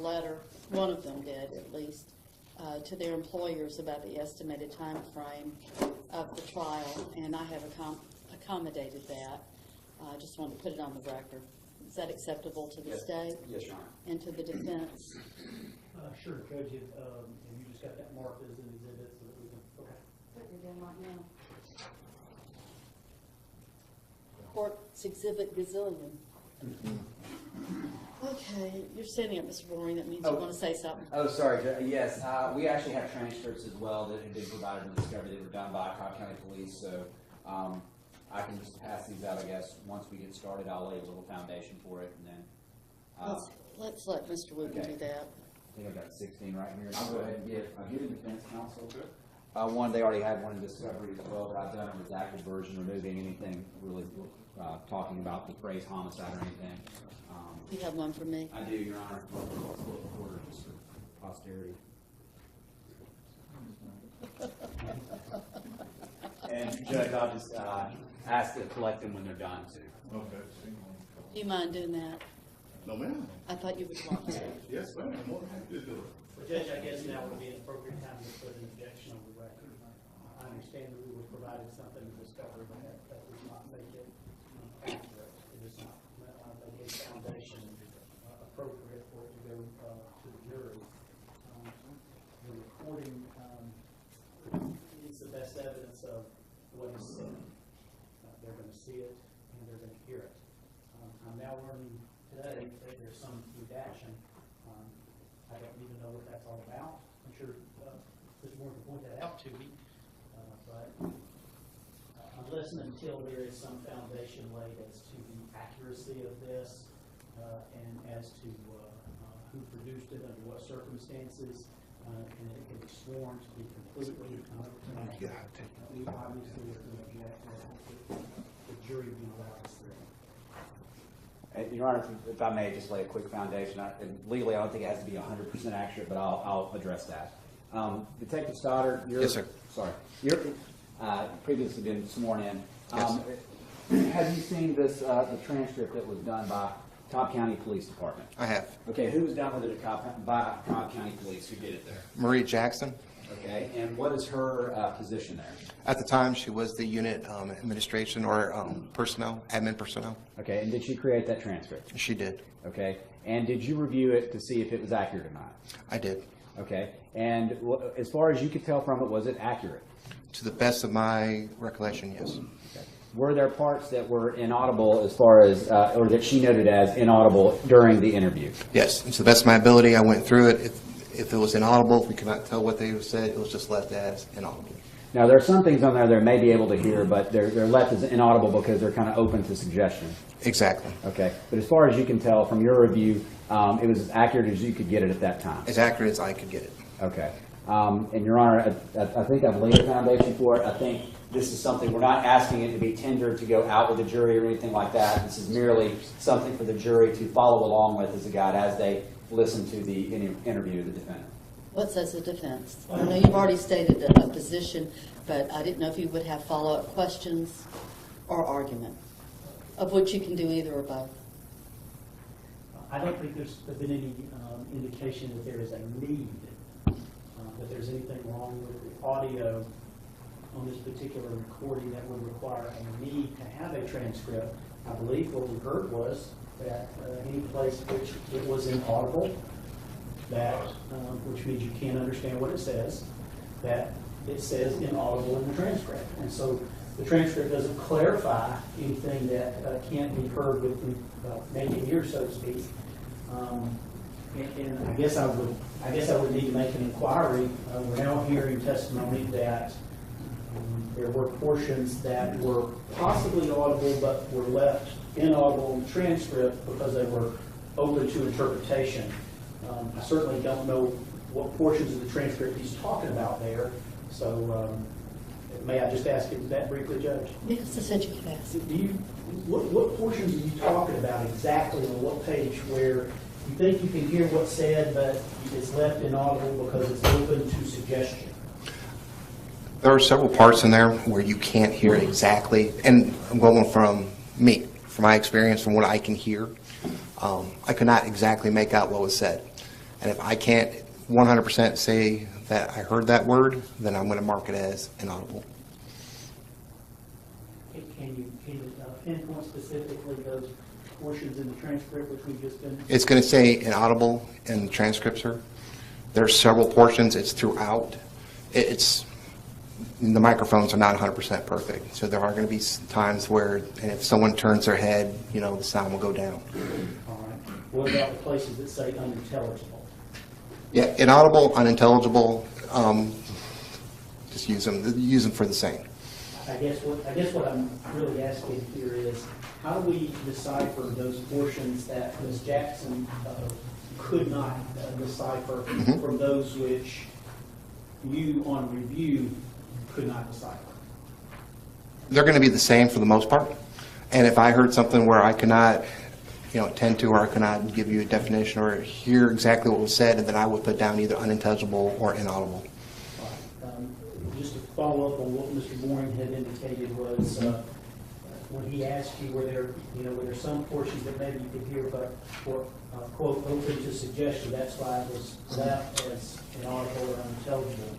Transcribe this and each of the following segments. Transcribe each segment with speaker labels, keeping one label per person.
Speaker 1: letter, one of them did at least, to their employers about the estimated time frame of the trial, and I have accommodated that. I just wanted to put it on the record. Is that acceptable to the state?
Speaker 2: Yes, Your Honor.
Speaker 1: And to the defense?
Speaker 3: Sure, Judge. And you just got that marked as an exhibit so that we can. Okay.
Speaker 1: What you're doing right now. Court's exhibit gazillion. Okay, you're standing up, Mr. Roaring. That means you want to say something.
Speaker 2: Oh, sorry. Yes, we actually have transcripts as well that have been provided in the discovery that were done by Cobb County Police. So I can just pass these out, I guess. Once we get started, I'll lay a little foundation for it, and then.
Speaker 1: Let's let Mr. Wooten do that.
Speaker 2: I think I've got 16 right here. I'll go ahead and give the defense counsel. One, they already had one in discovery as well, but I've done a redacted version, removing anything really talking about the phrase homicide or anything.
Speaker 1: You have one for me?
Speaker 2: I do, Your Honor. Order just for posterity. And Judge, I'll just ask to collect them when they're done too.
Speaker 4: Okay.
Speaker 1: Do you mind doing that?
Speaker 4: No, ma'am.
Speaker 1: I thought you would want to.
Speaker 4: Yes, ma'am. I'm more than happy to do it.
Speaker 3: Well, Judge, I guess now would be an appropriate time to put an objection on the record. I understand that we were provided something in discovery, but that does not make it accurate. It does not make a foundation appropriate for it to go to the jury. The recording is the best evidence of what is said. They're going to see it and they're going to hear it. I'm now learning today that there's some redaction. I don't even know what that's all about. I'm sure Mr. Moore can point that out to me. But unless and until there is some foundation laid as to the accuracy of this and as to who produced it, under what circumstances, and it can be sworn to be completely we obviously are going to object to the jury being allowed to see it.
Speaker 2: Your Honor, if I may just lay a quick foundation. Legally, I don't think it has to be 100% accurate, but I'll address that. Detective Stoddard,
Speaker 5: yes, sir.
Speaker 2: Sorry, you're previously been sworn in.
Speaker 5: Yes.
Speaker 2: Have you seen this the transcript that was done by Cobb County Police Department?
Speaker 5: I have.
Speaker 2: Okay, who was done with it by Cobb County Police? Who did it there?
Speaker 5: Marie Jackson.
Speaker 2: Okay, and what is her position there?
Speaker 5: At the time, she was the unit administration or personnel, admin personnel.
Speaker 2: Okay, and did she create that transcript?
Speaker 5: She did.
Speaker 2: Okay, and did you review it to see if it was accurate or not?
Speaker 5: I did.
Speaker 2: Okay, and as far as you could tell from it, was it accurate?
Speaker 5: To the best of my recollection, yes.
Speaker 2: Okay. Were there parts that were inaudible as far as, or that she noted as inaudible during the interview?
Speaker 5: Yes, and to the best of my ability, I went through it. If it was inaudible, if we could not tell what they said, it was just left as inaudible. Now,
Speaker 2: there are some things on there they may be able to hear, but they're left as inaudible because they're kind of open to suggestion.
Speaker 5: Exactly.
Speaker 2: Okay, but as far as you can tell from your review, it was as accurate as you could get it at that time.
Speaker 5: As accurate as I could get it.
Speaker 2: Okay. And Your Honor, I think I've laid a foundation for it. I think this is something, we're not asking it to be tendered to go out with the jury or anything like that. This is merely something for the jury to follow along with as a guide as they listen to the interview of the defendant.
Speaker 1: What says the defense? I know you've already stated a position, but I didn't know if you would have follow-up questions or argument, of which you can do either or both.
Speaker 3: I don't think there's been any indication that there is a need, that there's anything wrong with the audio on this particular recording that would require a need to have a transcript. I believe what we heard was that any place which it was inaudible, that which means you can't understand what it says, that it says inaudible in the transcript. And so the transcript doesn't clarify anything that can't be heard with naked ear, so to speak. And I guess I would need to make an inquiry. We're now hearing testimony that there were portions that were possibly audible but were left inaudible in the transcript because they were open to interpretation. I certainly don't know what portions of the transcript he's talking about there. So may I just ask you that briefly, Judge?
Speaker 1: Yes, I said you could ask.
Speaker 3: What portions are you talking about exactly on what page where you think you can hear what's said, but it's left inaudible because it's open to suggestion?
Speaker 5: There are several parts in there where you can't hear exactly, and I'm going from me, from my experience, from what I can hear. I could not exactly make out what was said. And if I can't 100% say that I heard that word, then I'm going to mark it as inaudible.
Speaker 3: Can you pinpoint specifically those portions in the transcript which we've just been?
Speaker 5: It's going to say inaudible in the transcript, sir. There's several portions. It's throughout. The microphones are not 100% perfect, so there are going to be times where, and if someone turns their head, the sound will go down.
Speaker 3: All right. What about the places that say unintelligible?
Speaker 5: Yeah, inaudible, unintelligible, just use them for the same.
Speaker 3: I guess what I'm really asking here is, how do we decipher those portions that Ms. Jackson could not decipher from those which you on review could not decipher?
Speaker 5: They're going to be the same for the most part. And if I heard something where I could not, attend to, or I could not give you a definition or hear exactly what was said, and then I would put down either unintelligible or inaudible.
Speaker 3: Just to follow up on what Mr. Boring had indicated was, when he asked you, were there some portions that maybe you could hear, but were, quote, open to suggestion, that's why it was left as inaudible or unintelligible.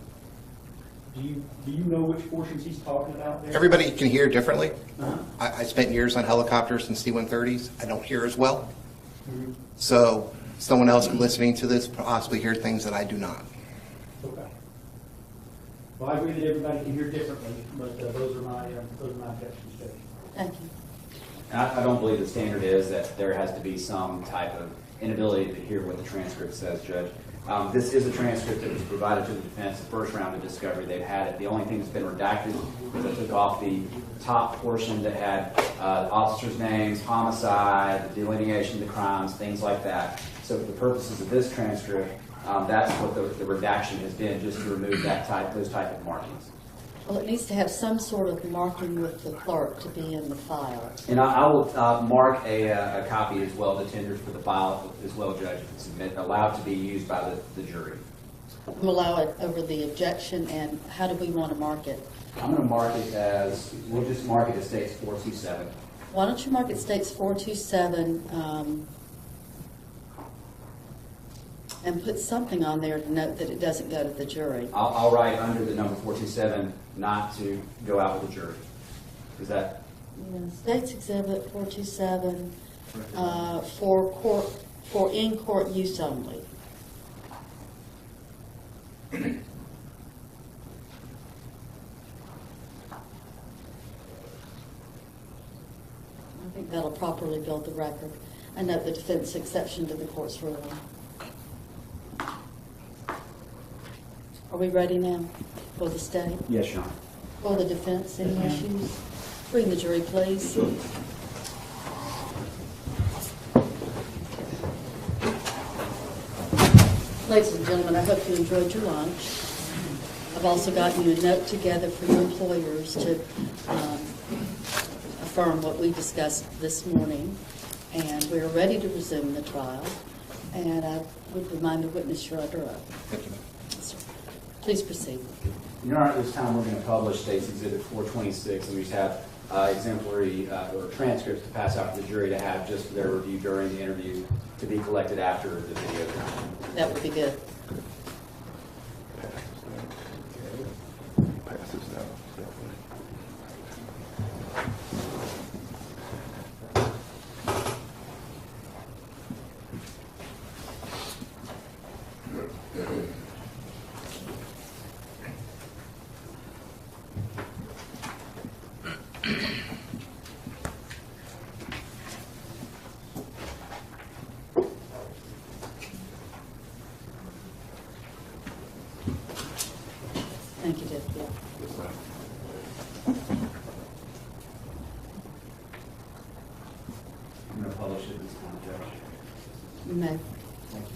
Speaker 3: Do you know which portions he's talking about there?
Speaker 5: Everybody can hear differently.
Speaker 3: Uh-huh.
Speaker 5: I spent years on helicopters and C-130s. I don't hear as well.
Speaker 3: Mhm.
Speaker 5: So someone else listening to this possibly hear things that I do not.
Speaker 3: Okay. Well, I agree that everybody can hear differently, but those are my objections, Judge.
Speaker 1: Thank you.
Speaker 2: I don't believe the standard is that there has to be some type of inability to hear what the transcript says, Judge. This is a transcript that was provided to the defense the first round of discovery. They've had it. The only thing that's been redacted is I took off the top portion that had officers' names, homicide, the delineation of the crimes, things like that. So for the purposes of this transcript, that's what the redaction has been, just to remove those type of markings.
Speaker 1: Well, it needs to have some sort of marking with the clerk to be in the file.
Speaker 2: And I will mark a copy as well, the tenders for the file as well, Judge, allowed to be used by the jury.
Speaker 1: We'll allow it over the objection, and how do we want to mark it?
Speaker 2: I'm going to mark it as, we'll just mark it as states 427.
Speaker 1: Why don't you mark it states 427, and put something on there to note that it doesn't go to the jury.
Speaker 2: I'll write under the number 427 not to go out with the jury. Is that?
Speaker 1: Yeah, States Exhibit 427 for in-court use only. I think that'll properly build the record. I note the defense exception to the court's ruling. Are we ready now for the state?
Speaker 2: Yes, Your Honor.
Speaker 1: For the defense, any issues? Bring the jury, please. Ladies and gentlemen, I hope you enjoyed your lunch. I've also gotten you a note together for your employers to affirm what we discussed this morning. And we're ready to resume the trial. And I would remind the witness you're under oath.
Speaker 5: Thank you.
Speaker 1: Yes, sir. Please proceed.
Speaker 2: Your Honor, at this time, we're going to publish States Exhibit 426, and we just have exemplary or transcripts to pass out to the jury to have just for their review during the interview to be collected after the video.
Speaker 1: That would be good. Thank you, Deputy.
Speaker 2: I'm going to publish it this time, Judge.
Speaker 1: You may.
Speaker 2: Thank you.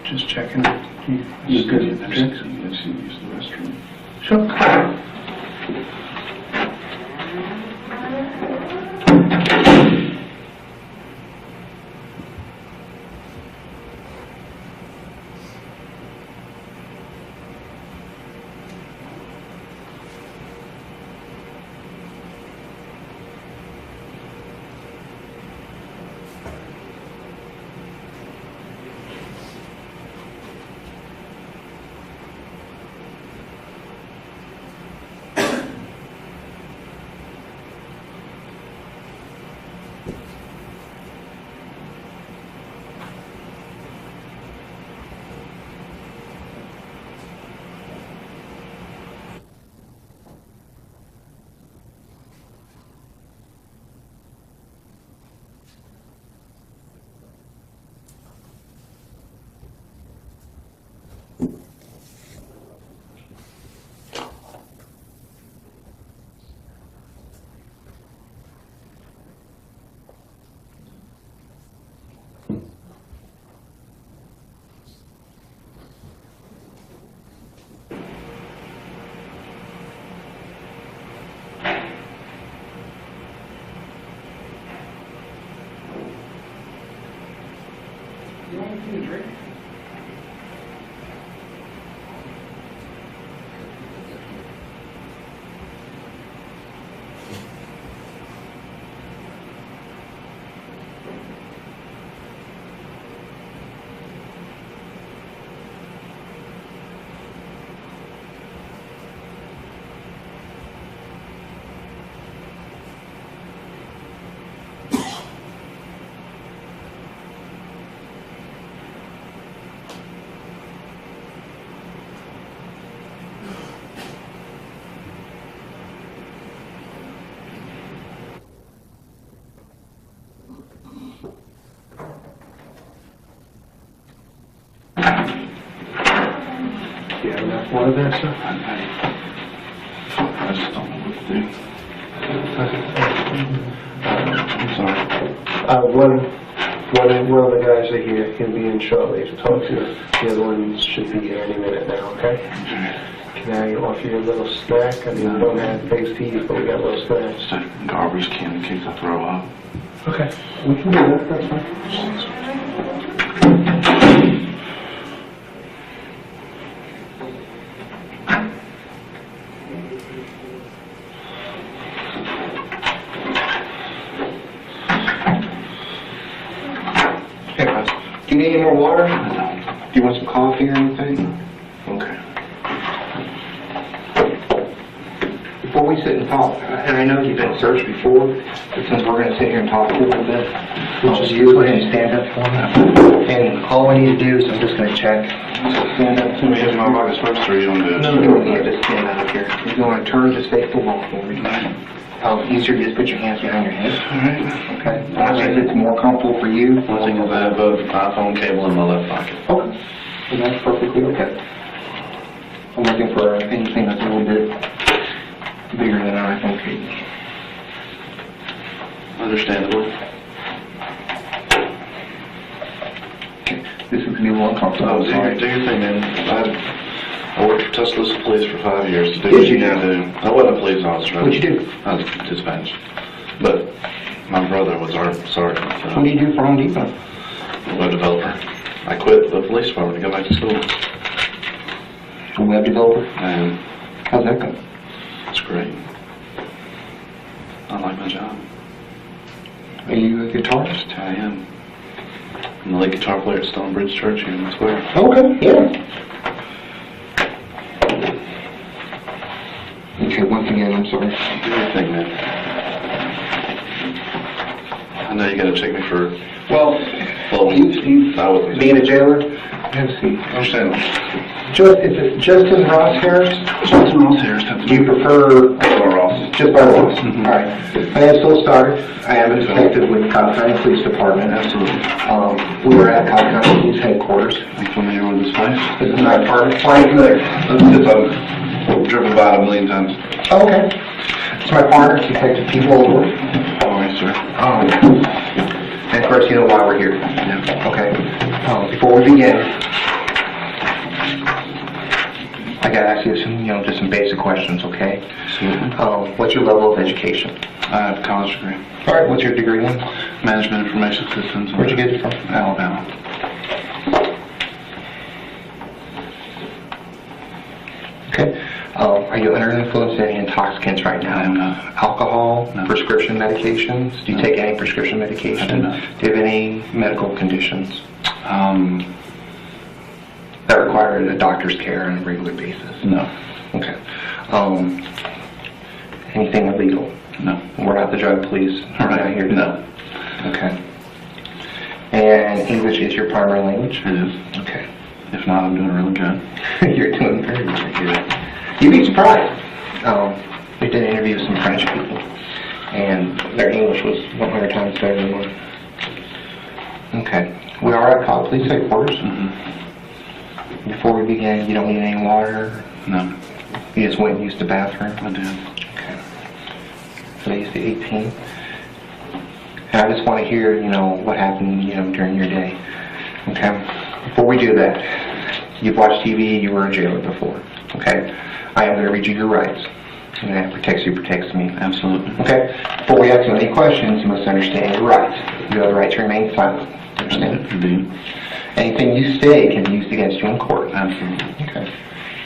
Speaker 6: Just checking. You good?
Speaker 4: I've seen you use the restroom.
Speaker 6: Sure. You have enough water there, sir?
Speaker 4: I just don't know what to do. I'm sorry.
Speaker 6: One of the guys are here. He'll be in shortly to talk to you. The other ones should be here any minute now, okay? Can I offer you a little snack? I mean, we don't have things to eat, but we got little snacks.
Speaker 4: Just a garbage can in case I throw up.
Speaker 6: Okay. We can do that. That's fine. Hey, guys. Do you need any more water? Do you want some coffee or anything? Okay. Before we sit and talk, and I know you've been searched before, but since we're going to sit here and talk a little bit, we'll just go ahead and stand up for me. And all we need to do is I'm just going to check. Stand up.
Speaker 4: So we have my August 1st, or you want to do it?
Speaker 6: No, you don't need to just stand up here. You're going to turn, just face the wall forward. Easier, just put your hands behind your head.
Speaker 4: Alright.
Speaker 6: Okay. If it's more comfortable for you.
Speaker 4: One thing is I have an iPhone cable in my left pocket.
Speaker 6: Okay. And that's perfectly okay. I'm looking for anything that's a little bit bigger than an iPhone cable.
Speaker 4: Understandable.
Speaker 6: Okay. This is going to be a little uncomfortable.
Speaker 4: Do your thing, man. I worked for Tuscaloosa Police for 5 years. To do
Speaker 6: Did
Speaker 4: what
Speaker 6: you?
Speaker 4: you now do. I wasn't a police officer.
Speaker 6: What'd you do?
Speaker 4: I was dispatched. But my brother was our sergeant.
Speaker 6: What do you do for Home Depot?
Speaker 4: Web developer. I quit the police department to go back to school.
Speaker 6: A web developer?
Speaker 4: And
Speaker 6: How's that go?
Speaker 4: it's great. I like my job.
Speaker 6: Are you a guitarist?
Speaker 4: I am. I'm the lead guitar player at Stonebridge Church here in the square.
Speaker 6: Okay, yeah. Okay, once again, I'm sorry.
Speaker 4: Do your thing, man. I know you gotta take me for...
Speaker 6: Well,
Speaker 4: I wasn't...
Speaker 6: being a jailer, have a seat.
Speaker 4: Understandable.
Speaker 6: Is it Justin Ross Harris?
Speaker 4: Justin Ross Harris.
Speaker 6: Do you prefer
Speaker 4: Ross?
Speaker 6: just by Ross?
Speaker 4: Mhm.
Speaker 6: All right. My name's Phil Stoddard. I am a detective with Cobb County Police Department.
Speaker 4: Absolutely.
Speaker 6: We were at Cobb County Police Headquarters.
Speaker 4: I'm familiar with this place.
Speaker 6: This is my apartment. Why are you there?
Speaker 4: I've driven by it a million times.
Speaker 6: Oh, okay. It's my partner, Detective Pete Woolworth.
Speaker 4: All right, sir.
Speaker 6: And of course, you know why we're here.
Speaker 4: Yeah.
Speaker 6: Okay. Before we begin, I gotta ask you some, just some basic questions, okay?
Speaker 4: Absolutely.
Speaker 6: What's your level of education?
Speaker 4: I have a college degree.
Speaker 6: All right, what's your degree in?
Speaker 4: Management Information Systems.
Speaker 6: Where'd you get it from?
Speaker 4: Alabama.
Speaker 6: Okay. Are you under the influence of any intoxicants right now?
Speaker 4: I am not.
Speaker 6: Alcohol,
Speaker 4: No.
Speaker 6: prescription medications? Do you
Speaker 4: No.
Speaker 6: take any prescription medication?
Speaker 4: I do not.
Speaker 6: Do you have any medical conditions
Speaker 4: Um,
Speaker 6: that require a doctor's care on a regular basis?
Speaker 4: no.
Speaker 6: Okay. Anything illegal?
Speaker 4: No.
Speaker 6: We're not the drug police. We're not here to...
Speaker 4: No.
Speaker 6: Okay. And English is your primary language?
Speaker 4: It is.
Speaker 6: Okay.
Speaker 4: If not, I'm doing really good.
Speaker 6: You're doing very good. You'd be surprised. We did an interview with some French people, and their English was 100 times better than mine. Okay. We are at Call Police Headquarters.
Speaker 4: Mm-hmm.
Speaker 6: Before we begin, you don't need any water?
Speaker 4: No.
Speaker 6: You just went and used the bathroom?
Speaker 4: I did.
Speaker 6: Okay. Today's the 18th. And I just want to hear, what happened, during your day. Okay? Before we do that, you've watched TV, you were a jailer before. Okay? I am going to read you your rights. And that protects you, protects me.
Speaker 4: Absolutely.
Speaker 6: Okay? Before we ask you any questions, you must understand your rights. You have the right to remain silent. Understand?
Speaker 4: Indeed.
Speaker 6: Anything you say can be used against you in court.
Speaker 4: Absolutely.
Speaker 6: Okay.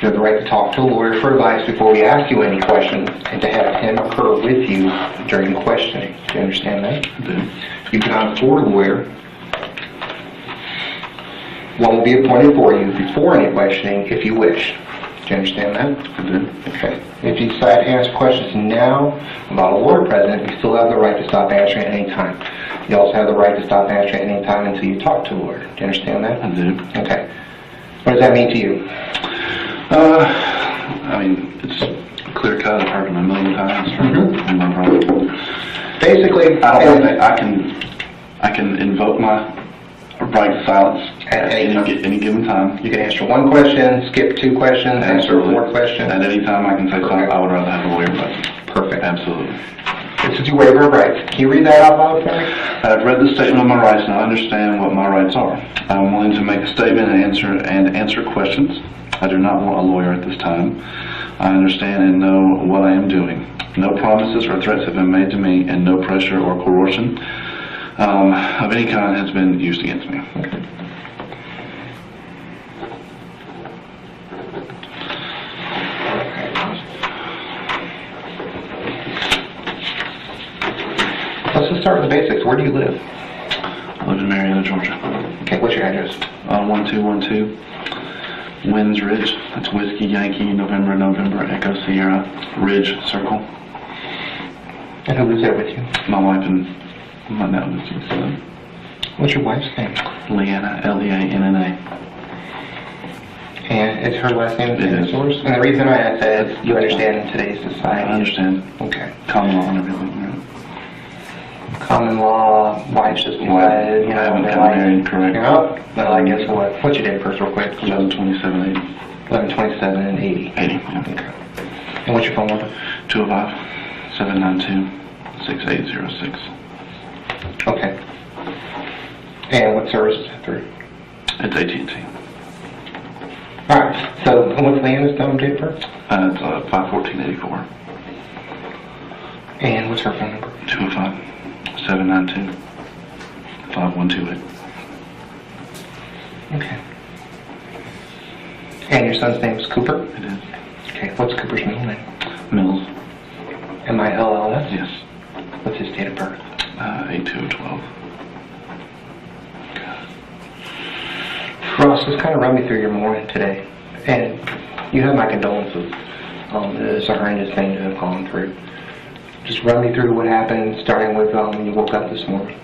Speaker 6: You have the right to talk to a lawyer for advice before we ask you any questions, and to have him occur with you during the questioning. Do you understand that?
Speaker 4: I do.
Speaker 6: You cannot afford a lawyer. One will be appointed for you before any questioning if you wish. Do you understand that?
Speaker 4: I do.
Speaker 6: Okay. If you decide to answer questions now about a lawyer present, you still have the right to stop answering at any time. You also have the right to stop answering at any time until you talk to a lawyer. Do you understand that?
Speaker 4: I do.
Speaker 6: Okay. What does that mean to you?
Speaker 4: I mean, it's clear cut. I've heard it a million times from my brother.
Speaker 6: Basically,
Speaker 4: I don't think I can invoke my right to silence
Speaker 6: At any time.
Speaker 4: any given time.
Speaker 6: you can answer one question, skip two questions, answer more questions.
Speaker 4: At any time I can say something. I would rather have a lawyer present.
Speaker 6: Perfect.
Speaker 4: Absolutely.
Speaker 6: This is your waiver of rights. Can you read that out loud for me?
Speaker 4: I've read the statement of my rights and I understand what my rights are. I'm willing to make a statement and answer questions. I do not want a lawyer at this time. I understand and know what I am doing. No promises or threats have been made to me, and no pressure or coercion of any kind has been used against me.
Speaker 6: Let's just start with the basics. Where do you live?
Speaker 4: I live in Marietta, Georgia.
Speaker 6: Okay, what's your address?
Speaker 4: 1212 Winds Ridge. That's Whiskey Yankee November November Echo Sierra Ridge Circle.
Speaker 6: And who lives there with you?
Speaker 4: My wife and my now listening son.
Speaker 6: What's your wife's name?
Speaker 4: Leanna, Leanna.
Speaker 6: And is her last name the same
Speaker 4: It
Speaker 6: as
Speaker 4: is.
Speaker 6: yours? And the reason I ask that is you understand in today's
Speaker 4: I
Speaker 6: society.
Speaker 4: understand.
Speaker 6: Okay.
Speaker 4: Common law and everything.
Speaker 6: Common law, wives just
Speaker 4: Right.
Speaker 6: decided,
Speaker 4: I haven't
Speaker 6: they're
Speaker 4: gotten
Speaker 6: like,
Speaker 4: married, correct.
Speaker 6: well, I guess what? What's your date of birth real quick?
Speaker 4: 11/27/80.
Speaker 6: 11/27 and 80.
Speaker 4: 80, yeah.
Speaker 6: Okay. And what's your phone number?
Speaker 4: 205-792-6806.
Speaker 6: Okay. And what service is that through?
Speaker 4: It's AT&T.
Speaker 6: All right. So what's Leanna's date of birth?
Speaker 4: It's 5/14/84.
Speaker 6: And what's her phone number?
Speaker 4: 205-792-5128.
Speaker 6: Okay. And your son's name is Cooper?
Speaker 4: It is.
Speaker 6: Okay. What's Cooper's middle name?
Speaker 4: Mills.
Speaker 6: M-I-L-L-S?
Speaker 4: Yes.
Speaker 6: What's his date of birth?
Speaker 4: 8/2/12.
Speaker 6: Ross, just kind of run me through your morning today. And you have my condolences. It's a horrendous thing to have gone through. Just run me through what happened, starting with when you woke up this morning.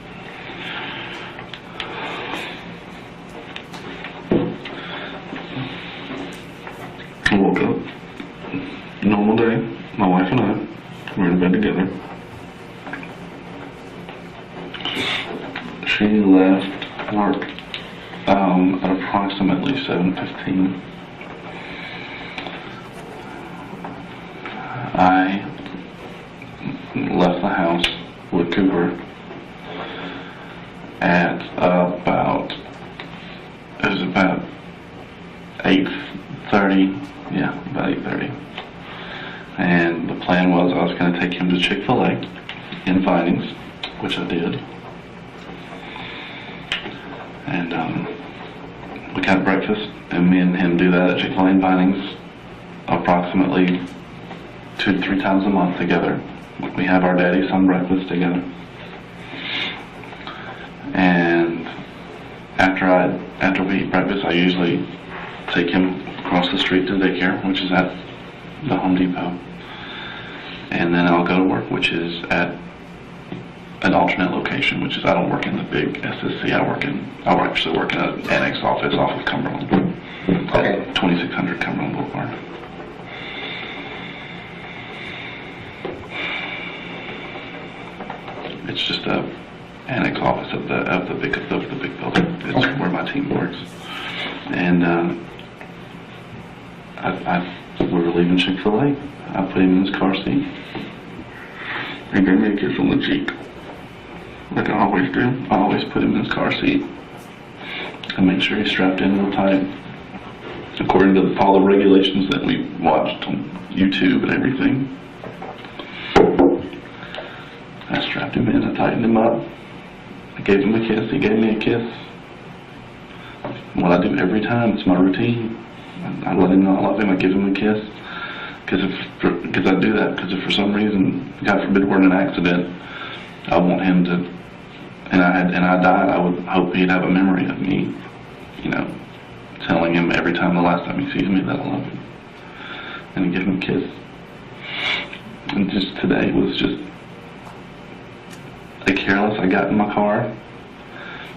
Speaker 4: I woke up. Normal day. My wife and I were in bed together. She left work at approximately 7:15. I left the house with Cooper at about 8:30. Yeah, Chick-fil-A in findings, which I did. And we got breakfast, and me and him do that at Chick-fil-A in findings approximately 2 to 3 times a month together. We have our daddy son breakfast together. And after we eat breakfast, I usually take him across the street to Daycare, which is at the Home Depot. And then I'll go to work, which is at an alternate location, which is I don't work in the big SSC. I actually work in an annex office off of Cumberland,
Speaker 6: Okay.
Speaker 4: at 2600 Cumberland Boulevard. It's just a annex office of the big building. It's where my team works. And we were leaving Chick-fil-A. I put him in his car seat. He gave me a kiss on the cheek, like I always do. I always put him in his car seat and make sure he's strapped in real tight, according to all the regulations that we watched on YouTube and everything. I strapped him in, I tightened him up, I gave him a kiss, he gave me a kiss. What I do every time, it's my routine. I let him know I love him, I give him a kiss. Because I do that, because if for some reason, God forbid, we're in an accident, I want him to, and I died, I would hope he'd have a memory of me, you know, telling him every time, the last time he sees me, that I love him. And I give him a kiss. And just today was just careless. I got in my car,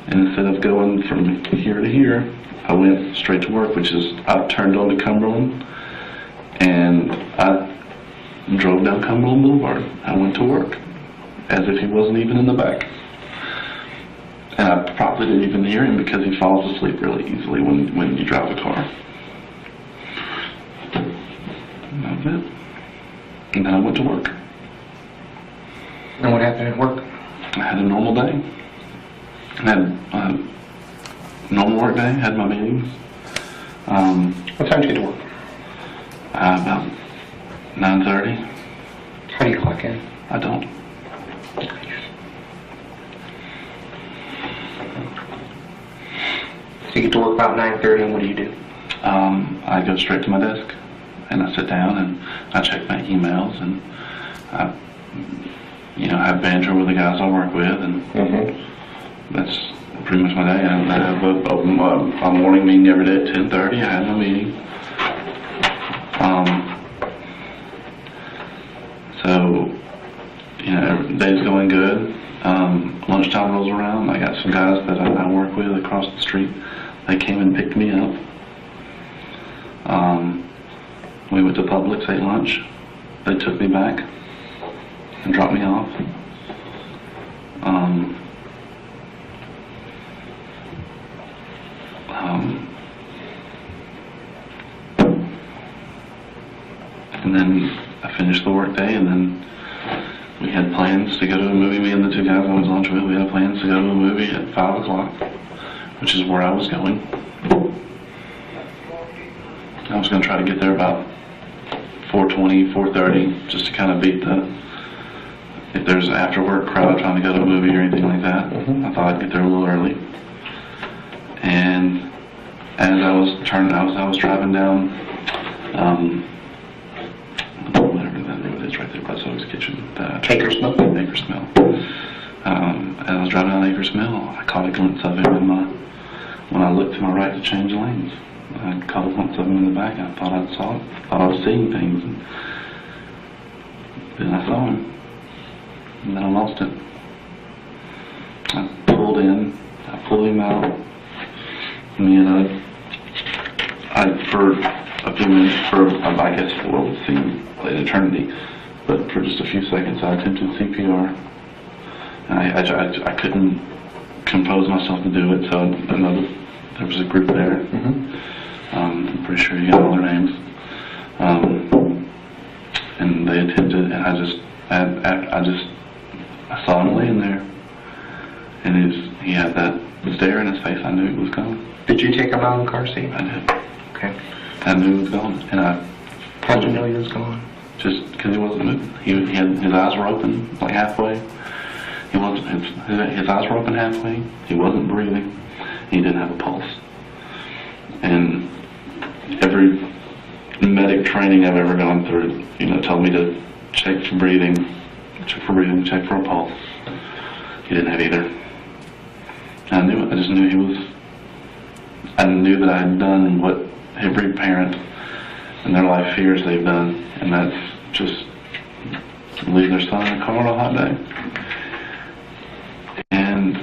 Speaker 4: and instead of going from here to here, I went straight to work, which is I turned onto Cumberland, and I drove down Cumberland Boulevard. I went to work as if he wasn't even in the back. And I probably didn't even hear him because he falls asleep really easily when you drive a car. And that was it. And then I went to work.
Speaker 6: And what happened at work?
Speaker 4: I had a normal day. I had a normal work day, had my meetings.
Speaker 6: What time did you get to work?
Speaker 4: About 9:30.
Speaker 6: How do you clock in?
Speaker 4: I don't.
Speaker 6: So you get to work about 9:30, and what do you do?
Speaker 4: I go straight to my desk, and I sit down and I check my emails, and I, have banter with the guys I work with, and that's pretty much my day. I have a morning meeting every day at 10:30. I have my meeting. So, every day's going good. Lunchtime rolls around. I got some guys that I work with across the street. They came and picked me up. We went to Publix, ate lunch. They took me back and dropped me off. And then I finished the work day, and then we had plans to go to a movie. Me and the two guys I was lunch with, we had plans to go to a movie at 5 o'clock, which is where I was going. I was going to try to get there about 4:20, 4:30, just to kind of beat if there's an after-work crowd trying to go to a movie or anything like that. I thought I'd get there a little early. And as I was driving down, whatever that road is right there by Zoe's Kitchen.
Speaker 6: Acres Mill?
Speaker 4: Acres Mill. As I was driving down Acres Mill, I caught a glimpse of him when I looked to my right to change lanes. I caught a glimpse of him in the back. I thought I was seeing things. And then I saw him. And then I lost it. I pulled in. I pulled him out. And for a few minutes, I guess what would seem like an eternity, but for just a few seconds, I attempted CPR. And I couldn't compose myself to do it, so there was a group there. I'm pretty sure you got all their names. And they attempted, and I saw him laying there, and he had that stare in his face. I knew he was gone.
Speaker 6: Did you take him out in the car seat?
Speaker 4: I did.
Speaker 6: Okay.
Speaker 4: I knew he was gone, and
Speaker 6: How'd you know he was gone?
Speaker 4: just because he wasn't moving. He had, his eyes were open, like halfway. He wasn't, his eyes were open halfway. He wasn't breathing. He didn't have a pulse. And every medic training I've ever gone through, you know, told me to check for breathing, check for a pulse. He didn't have either. I knew it. I just knew he was. I knew that I had done what every parent in their life fears they've done, and that's just leave their son in a car on a hot day. And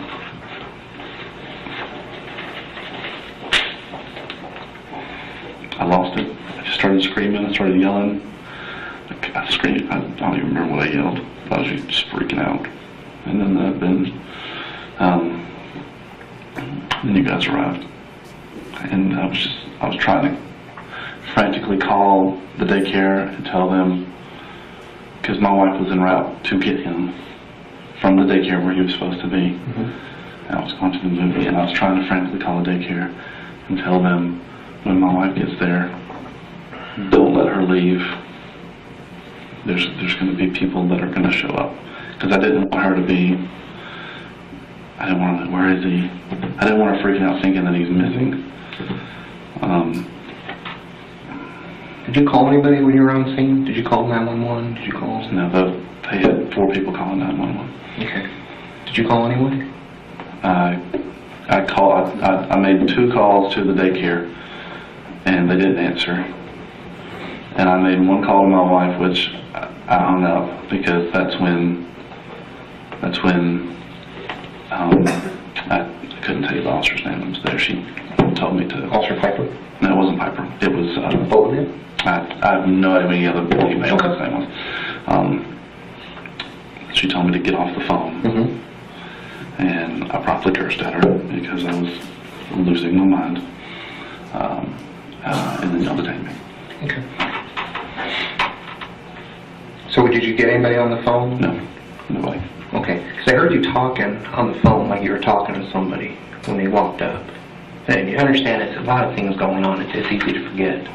Speaker 4: I lost it. I just started screaming. I started yelling. I screamed. I don't even remember what I yelled. I was just freaking out. And then then you guys arrived. And I was trying to frantically call the daycare and tell them, because my wife was en route to get him from the daycare where he was supposed to be. Mm-hmm. I was going to the movie, and I was trying to frantically call the daycare and tell them, when my wife gets there, don't let her leave. There's going to be people that are going to show up. Because I didn't want her to be, I didn't want to, where is he? I didn't want her freaking out thinking that he's missing.
Speaker 6: Did you call anybody when you were on scene? Did you call 911? Did you call?
Speaker 4: No, they had 4 people calling 911.
Speaker 6: Okay. Did you call anyone?
Speaker 4: I made 2 calls to the daycare, and they didn't answer. And I made 1 call to my wife, which I hung up because that's when I couldn't tell you the officer's name. It was there. She told me to.
Speaker 6: Officer Piper?
Speaker 4: No, it wasn't Piper. It was.
Speaker 6: Both of them?
Speaker 4: I have no idea what any other email his name was. She told me to get off the phone. Mm-hmm. And I promptly cursed at her because I was losing my mind. And then y'all detained me.
Speaker 6: Okay. So did you get anybody on the phone?
Speaker 4: No, nobody.
Speaker 6: Okay. Because I heard you talking on the phone like you were talking to somebody when they walked up. And you understand it's a lot of things going on. It's easy to forget.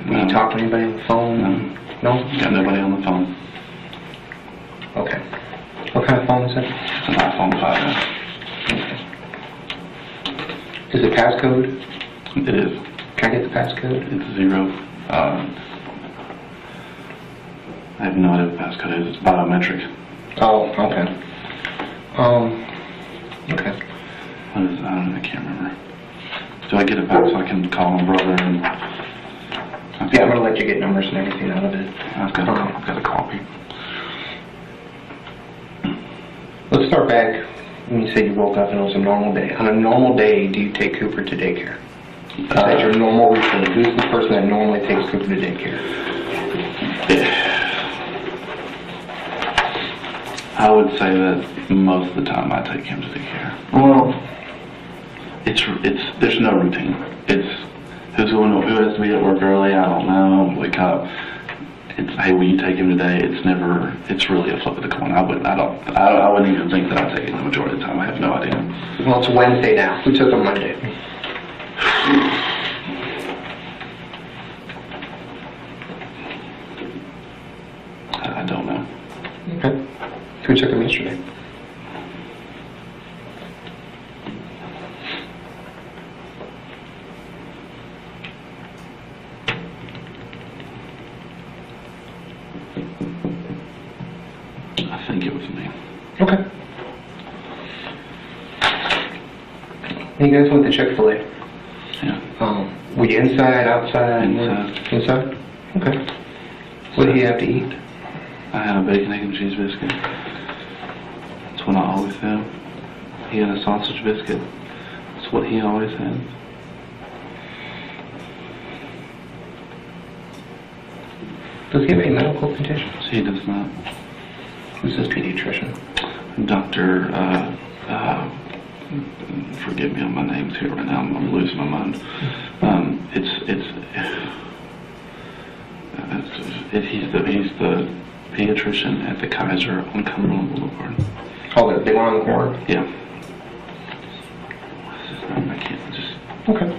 Speaker 6: Were you talking to anybody on the phone? No?
Speaker 4: Got nobody on the phone.
Speaker 6: Okay. What kind of phone is it?
Speaker 4: It's an iPhone 5S.
Speaker 6: Okay. Is it passcode?
Speaker 4: It is.
Speaker 6: Can I get the passcode?
Speaker 4: It's 0. I have no idea what the passcode is. It's biometric.
Speaker 6: Oh, okay. Okay.
Speaker 4: What is it? I can't remember. Do I get it back so I can call my brother and...
Speaker 6: Yeah, I'm going to let you get numbers and everything out of it.
Speaker 4: I've got a copy.
Speaker 6: Let's start back when you say you woke up and it was a normal day. On a normal day, do you take Cooper to daycare? Is that your normal routine? Who's the person that normally takes Cooper to daycare?
Speaker 4: I would say that most of the time I take him to daycare.
Speaker 6: Well,
Speaker 4: there's no routine. It's who has to be at work early. I don't know. Wake up. It's hey, will you take him today? It's never. It's really a flip of the coin. I wouldn't even think that I take it the majority of the time. I have no idea.
Speaker 6: well, it's Wednesday now. Who took him Monday?
Speaker 4: I don't know.
Speaker 6: Okay. Who took him yesterday?
Speaker 4: I think it was me.
Speaker 6: Okay. And you guys went to Chick-fil-A?
Speaker 4: Yeah.
Speaker 6: Were you inside, outside?
Speaker 4: Inside.
Speaker 6: Inside? Okay. What did you have to eat?
Speaker 4: I had a bacon, egg, and cheese biscuit. That's what I always have. He had a sausage biscuit. That's what he always had.
Speaker 6: Does he have any medical conditions?
Speaker 4: He does not.
Speaker 6: Who's his pediatrician?
Speaker 4: Doctor, forgive me on my names here right now. I'm losing my mind. He's the pediatrician at the Kaiser on Cumberland Boulevard.
Speaker 6: Oh, the one on the corner?
Speaker 4: Yeah. What's his name? I can't just.
Speaker 6: Okay.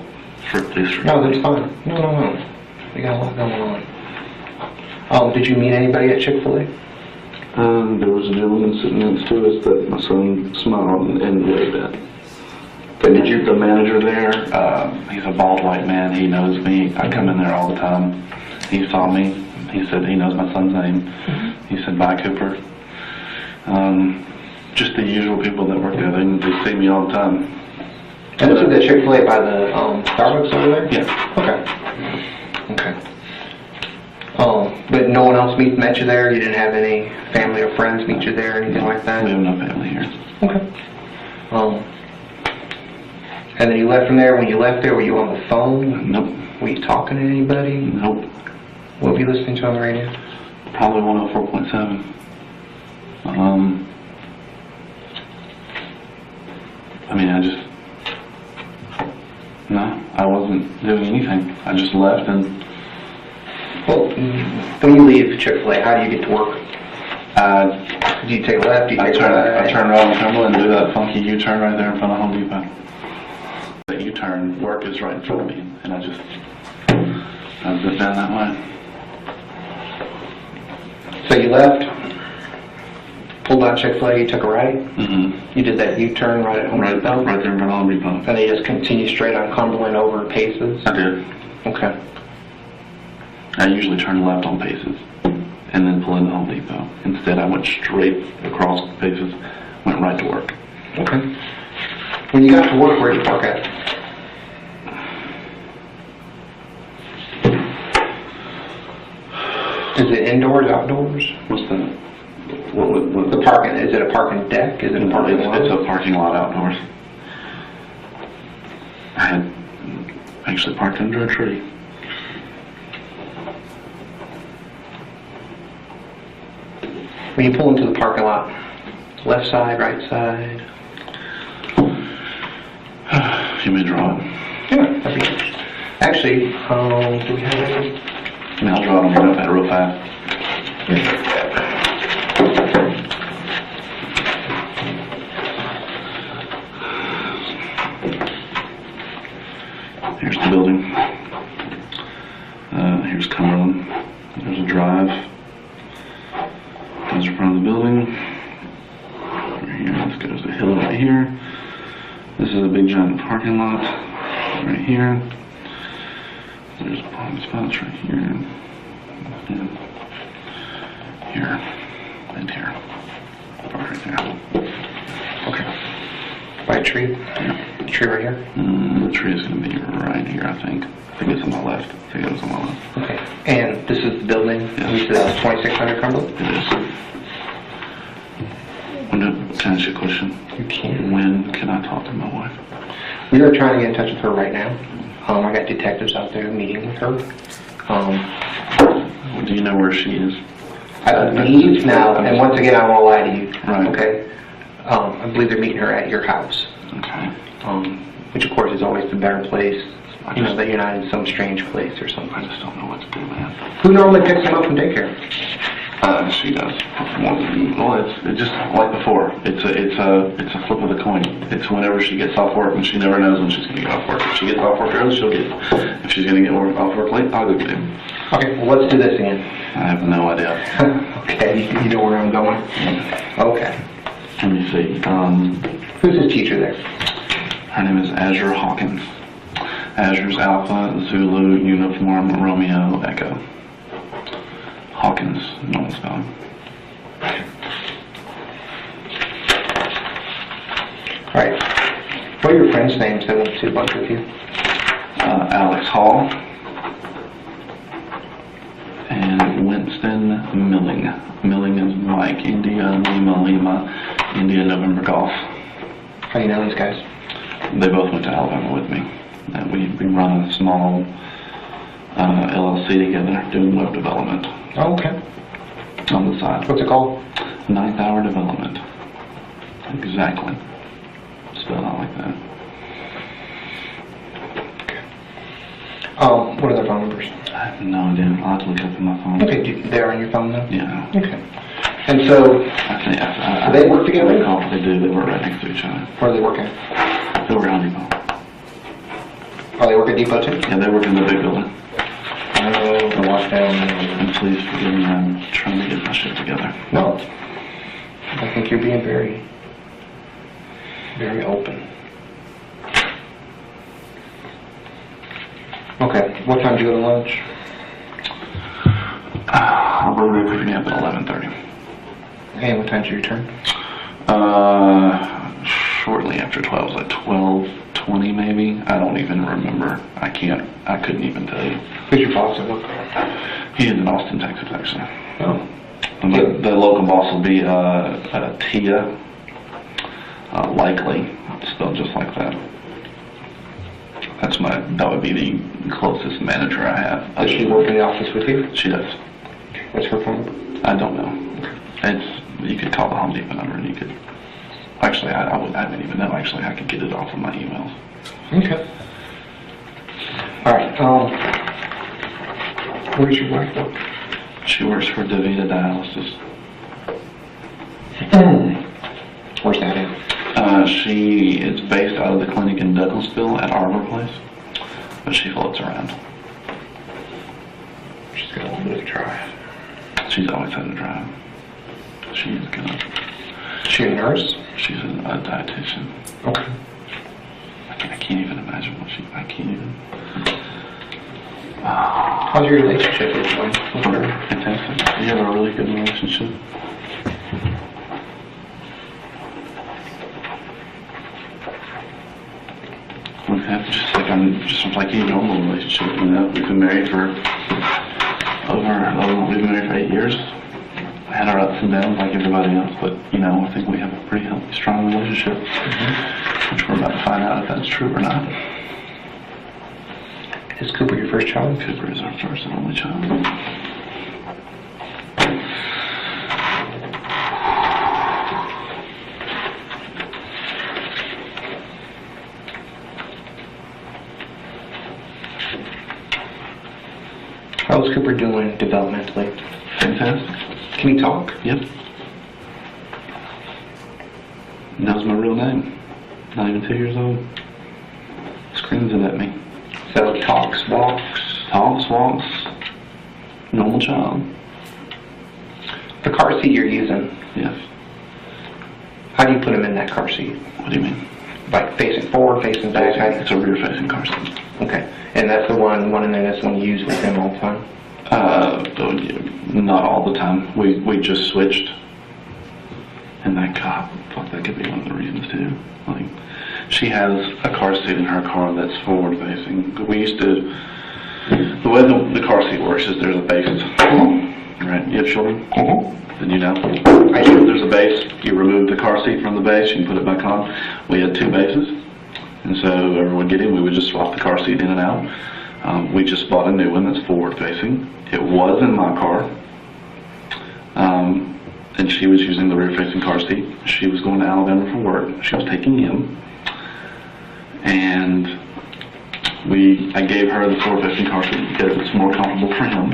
Speaker 4: Please forgive
Speaker 6: No,
Speaker 4: me.
Speaker 6: that's fine. No. We got a lot going on. Did you meet anybody at Chick-fil-A?
Speaker 4: There was a gentleman sitting next to us that my son smiled and waved at.
Speaker 6: But did you?
Speaker 4: The manager there, he's a bald white man. He knows me. I come in there all the time. He saw me. He said he knows my son's name. He said, "Bye, Cooper." Just the usual people that work there. They see me all the time.
Speaker 6: And this is the Chick-fil-A by the Starbucks over there?
Speaker 4: Yeah.
Speaker 6: Okay. Okay. But no one else met you there? You didn't have any family or friends meet you there or anything like that?
Speaker 4: We have no family here.
Speaker 6: Okay. And then you left from there. When you left there, were you on the phone?
Speaker 4: Nope.
Speaker 6: Were you talking to anybody?
Speaker 4: Nope.
Speaker 6: What were you listening to on the radio?
Speaker 4: Probably 104.7. I mean, no, I wasn't doing anything. I just left and...
Speaker 6: Well, when you leave Chick-fil-A, how do you get to work? Do you take a left? Do you take a right?
Speaker 4: I turn around Cumberland and do that funky U-turn right there in front of Home Depot. That U-turn, work is right in front of me, and I just went down that way.
Speaker 6: So you left, pulled out Chick-fil-A, you took a right?
Speaker 4: Mm-hmm.
Speaker 6: You did that U-turn right at Home
Speaker 4: Right
Speaker 6: Depot?
Speaker 4: there in front of Home Depot.
Speaker 6: And then you just continue straight on Cumberland over Paces?
Speaker 4: I did.
Speaker 6: Okay.
Speaker 4: I usually turn left on Paces and then pull into Home Depot. Instead, I went straight across Paces, went right to work.
Speaker 6: Okay. When you got to work, where did you park at? Is it indoors, outdoors?
Speaker 4: What's that? What?
Speaker 6: The parking, is it a parking deck? Is it a parking lot?
Speaker 4: It's a parking lot outdoors. I had actually parked under a tree.
Speaker 6: When you pull into the parking lot, left side, right side?
Speaker 4: You may draw it.
Speaker 6: Yeah, that'd be good. Actually, do we have any?
Speaker 4: I mean, I'll draw it on your notepad real fast. Here's the building. Here's Cumberland. There's a drive. Those are front of the building. Right here, this goes the hill right here. This is a big giant parking lot right here. There's parking spots right here, and here, and here. Park right there.
Speaker 6: Okay. By a tree?
Speaker 4: Yeah.
Speaker 6: Tree right here?
Speaker 4: The tree is going to be right here, I think. I think it's on my left. I think it was on my left.
Speaker 6: Okay. And this is the building?
Speaker 4: Yes.
Speaker 6: You said that was 2600 Cumberland?
Speaker 4: It is. Can I ask you a question?
Speaker 6: You can.
Speaker 4: When can I talk to my wife?
Speaker 6: We are trying to get in touch with her right now. I got detectives out there meeting with her.
Speaker 4: Do you know where she is?
Speaker 6: I believe now, and once again, I won't lie to you.
Speaker 4: Right.
Speaker 6: Okay. I believe they're meeting her at your house.
Speaker 4: Okay.
Speaker 6: Which of course is always the better place. You know, that you're not in some strange place or something.
Speaker 4: I just don't know what to do, man.
Speaker 6: Who normally picks them up from daycare?
Speaker 4: She does. Well, it's just like before. It's a flip of the coin. It's whenever she gets off work, and she never knows when she's going to get off work. If she gets off work early, she'll get it. If she's going to get off work late, I'll go get him.
Speaker 6: Okay, well, let's do this again.
Speaker 4: I have no idea.
Speaker 6: Okay, you know where I'm going? Okay.
Speaker 4: Let me see.
Speaker 6: Who's his teacher there?
Speaker 4: Her name is Azure Hawkins. Azure's Alpha, Zulu, Uniform, Romeo, Echo. Hawkins, normal spelling.
Speaker 6: All right. What are your friends' names that went to a bunch with you?
Speaker 4: Alex Hall and Winston Milling. Milling is Mike, India, Lima, Lima, India, November Golf.
Speaker 6: How do you know these guys?
Speaker 4: They both went to Alabama with me. And we run a small LLC together doing web development
Speaker 6: Oh, okay.
Speaker 4: on the side.
Speaker 6: What's it called?
Speaker 4: 9th Hour Development. Exactly. Spelled out like that.
Speaker 6: What are their phone numbers?
Speaker 4: I have no idea. I'll have to look up on my phone.
Speaker 6: Okay, they're on your phone now?
Speaker 4: Yeah.
Speaker 6: Okay. And so,
Speaker 4: I think
Speaker 6: do they work together?
Speaker 4: They do. They work right next to each other.
Speaker 6: where are they working?
Speaker 4: They work at Home Depot.
Speaker 6: Oh, they work at Depot too?
Speaker 4: Yeah, they work in the big building.
Speaker 6: the lockdown.
Speaker 4: And please forgive me, I'm trying to get my shit together.
Speaker 6: No. I think you're being very, very open. Okay, what time do you go to lunch?
Speaker 4: I'll be picking up at 11:30.
Speaker 6: Okay, what time's your return?
Speaker 4: Shortly after 12, like 12:20 maybe. I don't even remember. I couldn't even tell you.
Speaker 6: Who's your boss at work?
Speaker 4: He is in Austin, Texas, actually.
Speaker 6: Oh.
Speaker 4: And the local boss will be Tia, likely, spelled just like that. That would be the closest manager I have.
Speaker 6: Does she work in the office with you?
Speaker 4: She does.
Speaker 6: What's her phone number?
Speaker 4: I don't know. You could call the Home Depot number and you could, actually, I wouldn't even know, actually, I could get it off of my emails.
Speaker 6: Okay. All right, where's your wife work?
Speaker 4: She works for DaVita Dialysis.
Speaker 6: Where's that at?
Speaker 4: She is based out of the clinic in Douglasville at Arbor Place, but she floats around.
Speaker 6: She's got a little bit of a drive.
Speaker 4: She's always had a drive. She is good.
Speaker 6: Is she a nurse?
Speaker 4: She's a dietitian.
Speaker 6: Okay.
Speaker 4: I can't even imagine what I can't even.
Speaker 6: How's your relationship with her?
Speaker 4: Fantastic. We have a really good relationship. We have just like any normal relationship, you know. We've been married for 8 years. Had our ups and downs like everybody else, but you know, I think we have a pretty healthy, strong relationship, which we're about to find out if that's true or not.
Speaker 6: Is Cooper your first child?
Speaker 4: Cooper is our first and only child.
Speaker 6: How's Cooper doing developmentally?
Speaker 4: Fantastic.
Speaker 6: Can he talk?
Speaker 4: Yep. Knows my real name. Not even 2 years old. Screams it at me.
Speaker 6: So talks, walks.
Speaker 4: Talks, walks. Normal child.
Speaker 6: The car seat you're using,
Speaker 4: Yes.
Speaker 6: how do you put him in that car seat?
Speaker 4: What do you mean?
Speaker 6: Like facing forward, facing back?
Speaker 4: It's a rear-facing car seat.
Speaker 6: Okay. And that's the one in there, that's the one you use with him all the time?
Speaker 4: Not all the time. We just switched. And that could be one of the reasons too. Like, she has a car seat in her car that's forward facing. The way the car seat works is there's a base. Right? You have children? Then you know.
Speaker 6: I do.
Speaker 4: There's a base. You remove the car seat from the base, you can put it back on. We had 2 bases. And so everyone get in, we would just swap the car seat in and out. We just bought a new one that's forward facing. It was in my car. And she was using the rear facing car seat. She was going to Alabama for work. She was taking him. And I gave her the forward facing car seat because it's more comfortable for him.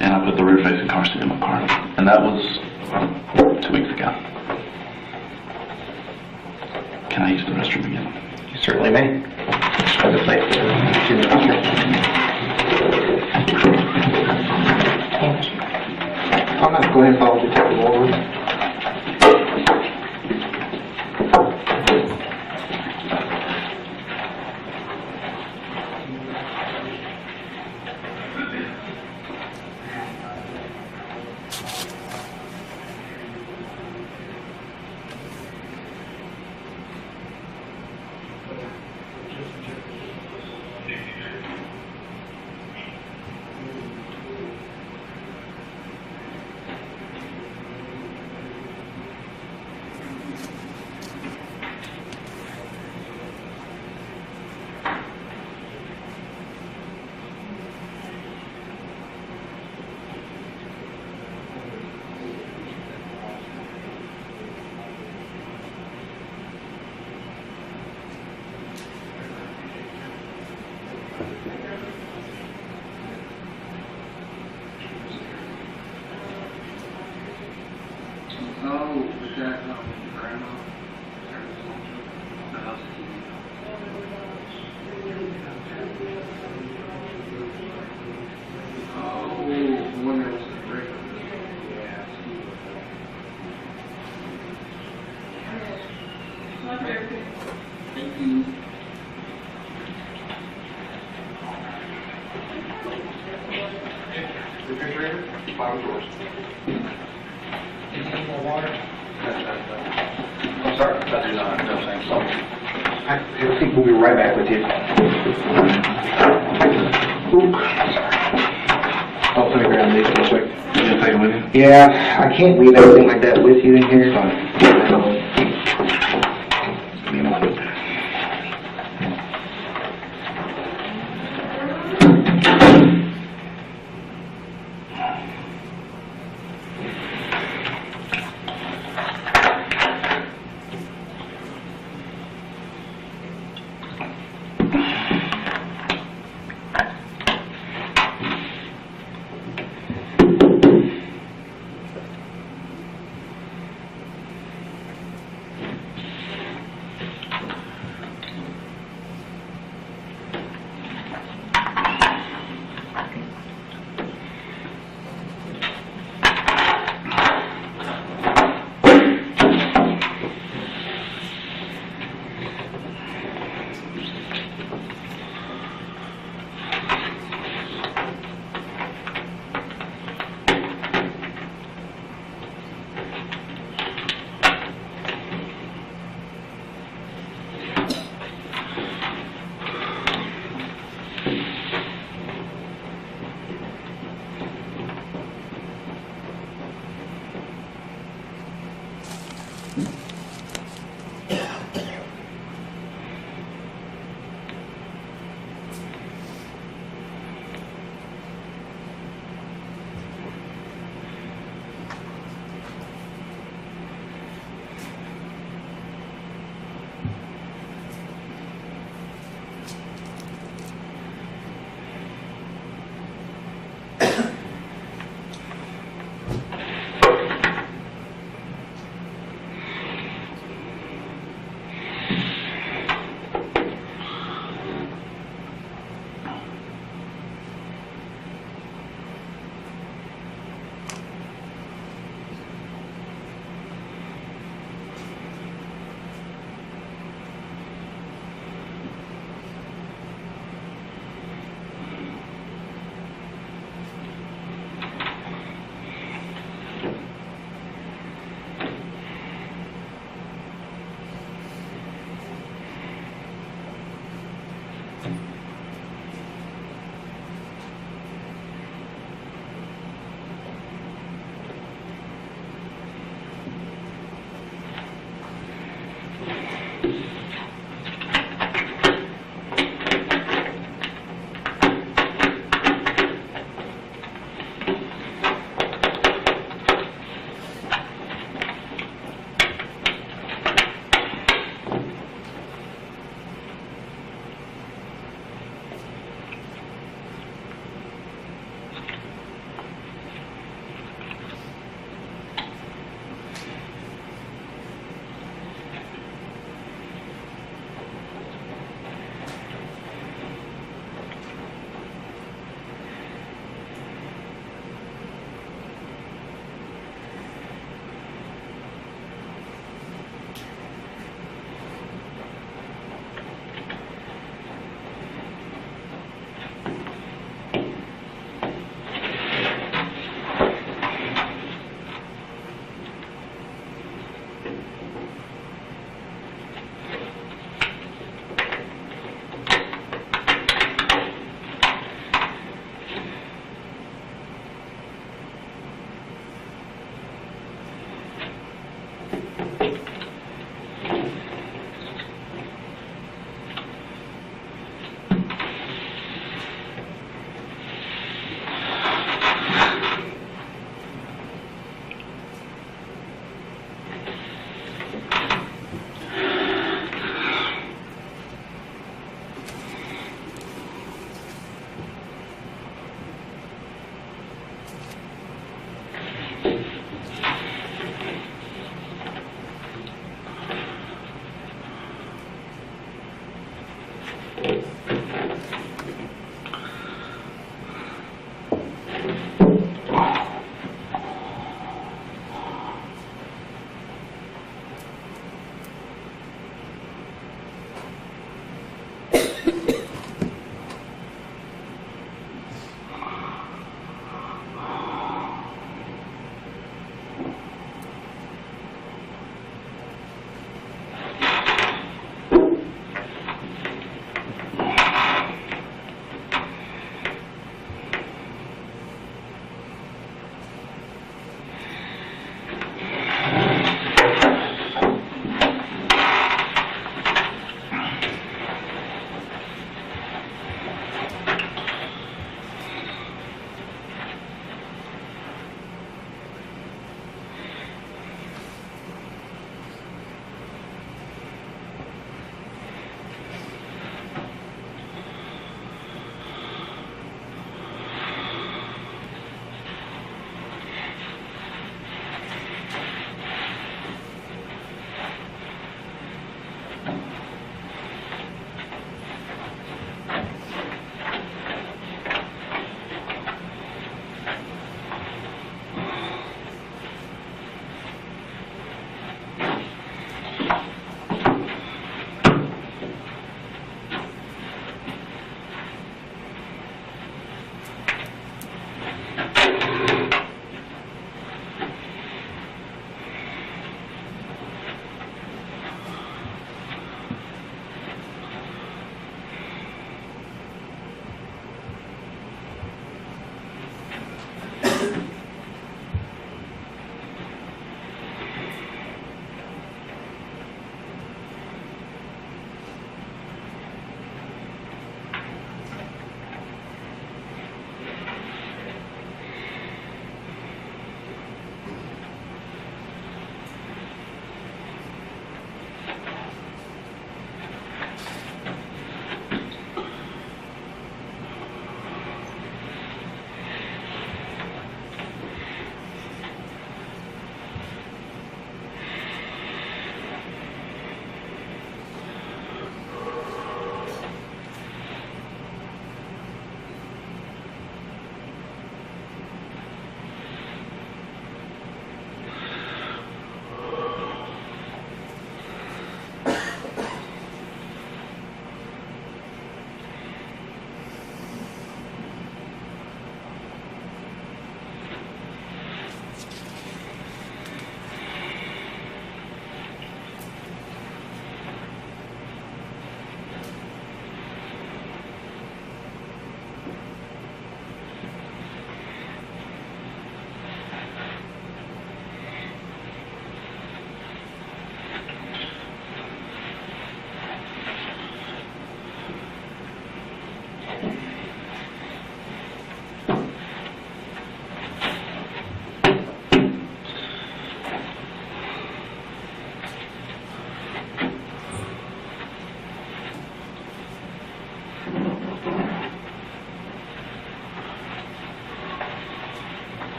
Speaker 4: And I put the rear facing car seat in my car. And that was 2 weeks ago. Can I use the restroom again?
Speaker 6: You certainly may. There's a place to the restroom. I'm not going to follow the technical order. Refrigerator, bottom drawers. Any more water? I'm sorry? I do not, no, thanks. I think we'll be right back with you. Oop, sorry. Oh, let me grab these real quick.
Speaker 4: You gonna take it with you?
Speaker 6: Yeah, I can't leave everything like that with you in here.
Speaker 4: You know what?